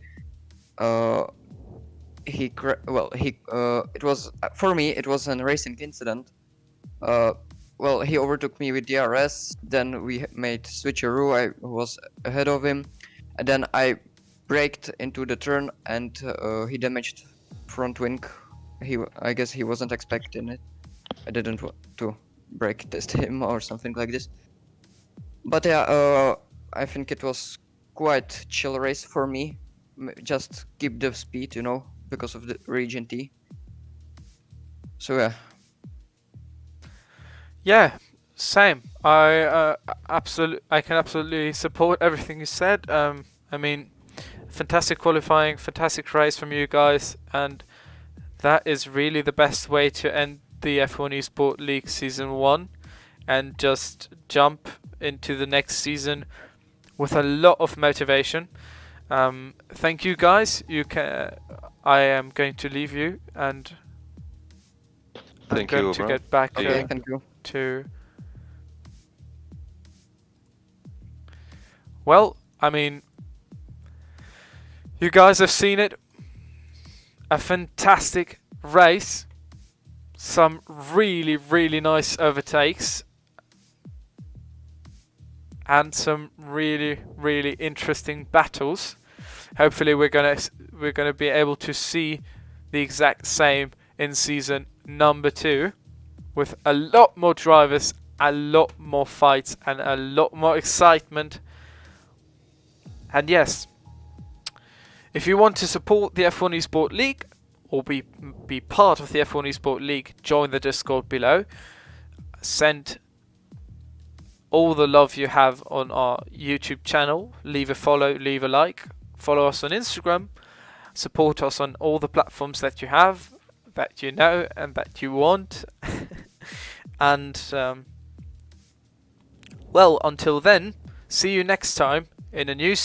he it was for me it was a racing incident. Well, he overtook me with DRS. Then we made switcheroo. I was ahead of him, and then I braked into the turn, and he damaged front wing. I guess he wasn't expecting it. I didn't want to brake test him or something like this. But yeah, I think it was quite chill race for me. Just keep the speed, because of the region T. So yeah. Yeah, same. I can absolutely support everything you said. I mean, fantastic qualifying, fantastic race from you guys, and that is really the best way to end the F1 Esport League Season 1 and just jump into the next season with a lot of motivation. Thank you guys. I am going to leave you, and I'm Thank going you, to bro. get back Okay, thank you. to... Well, I mean, you guys have seen it. A fantastic race. Some really, really nice overtakes. And some really, really interesting battles. Hopefully we're gonna be able to see the exact same in season number 2, with a lot more drivers, a lot more fights, and a lot more excitement. And yes, if you want to support the F1 Esport League or be part of the F1 Esport League, join the Discord below. Send all the love you have on our YouTube channel. Leave a follow, leave a like. Follow us on Instagram. Support us on all the platforms that you have, that you know, and that you want. And, well, until then, see you next time in a new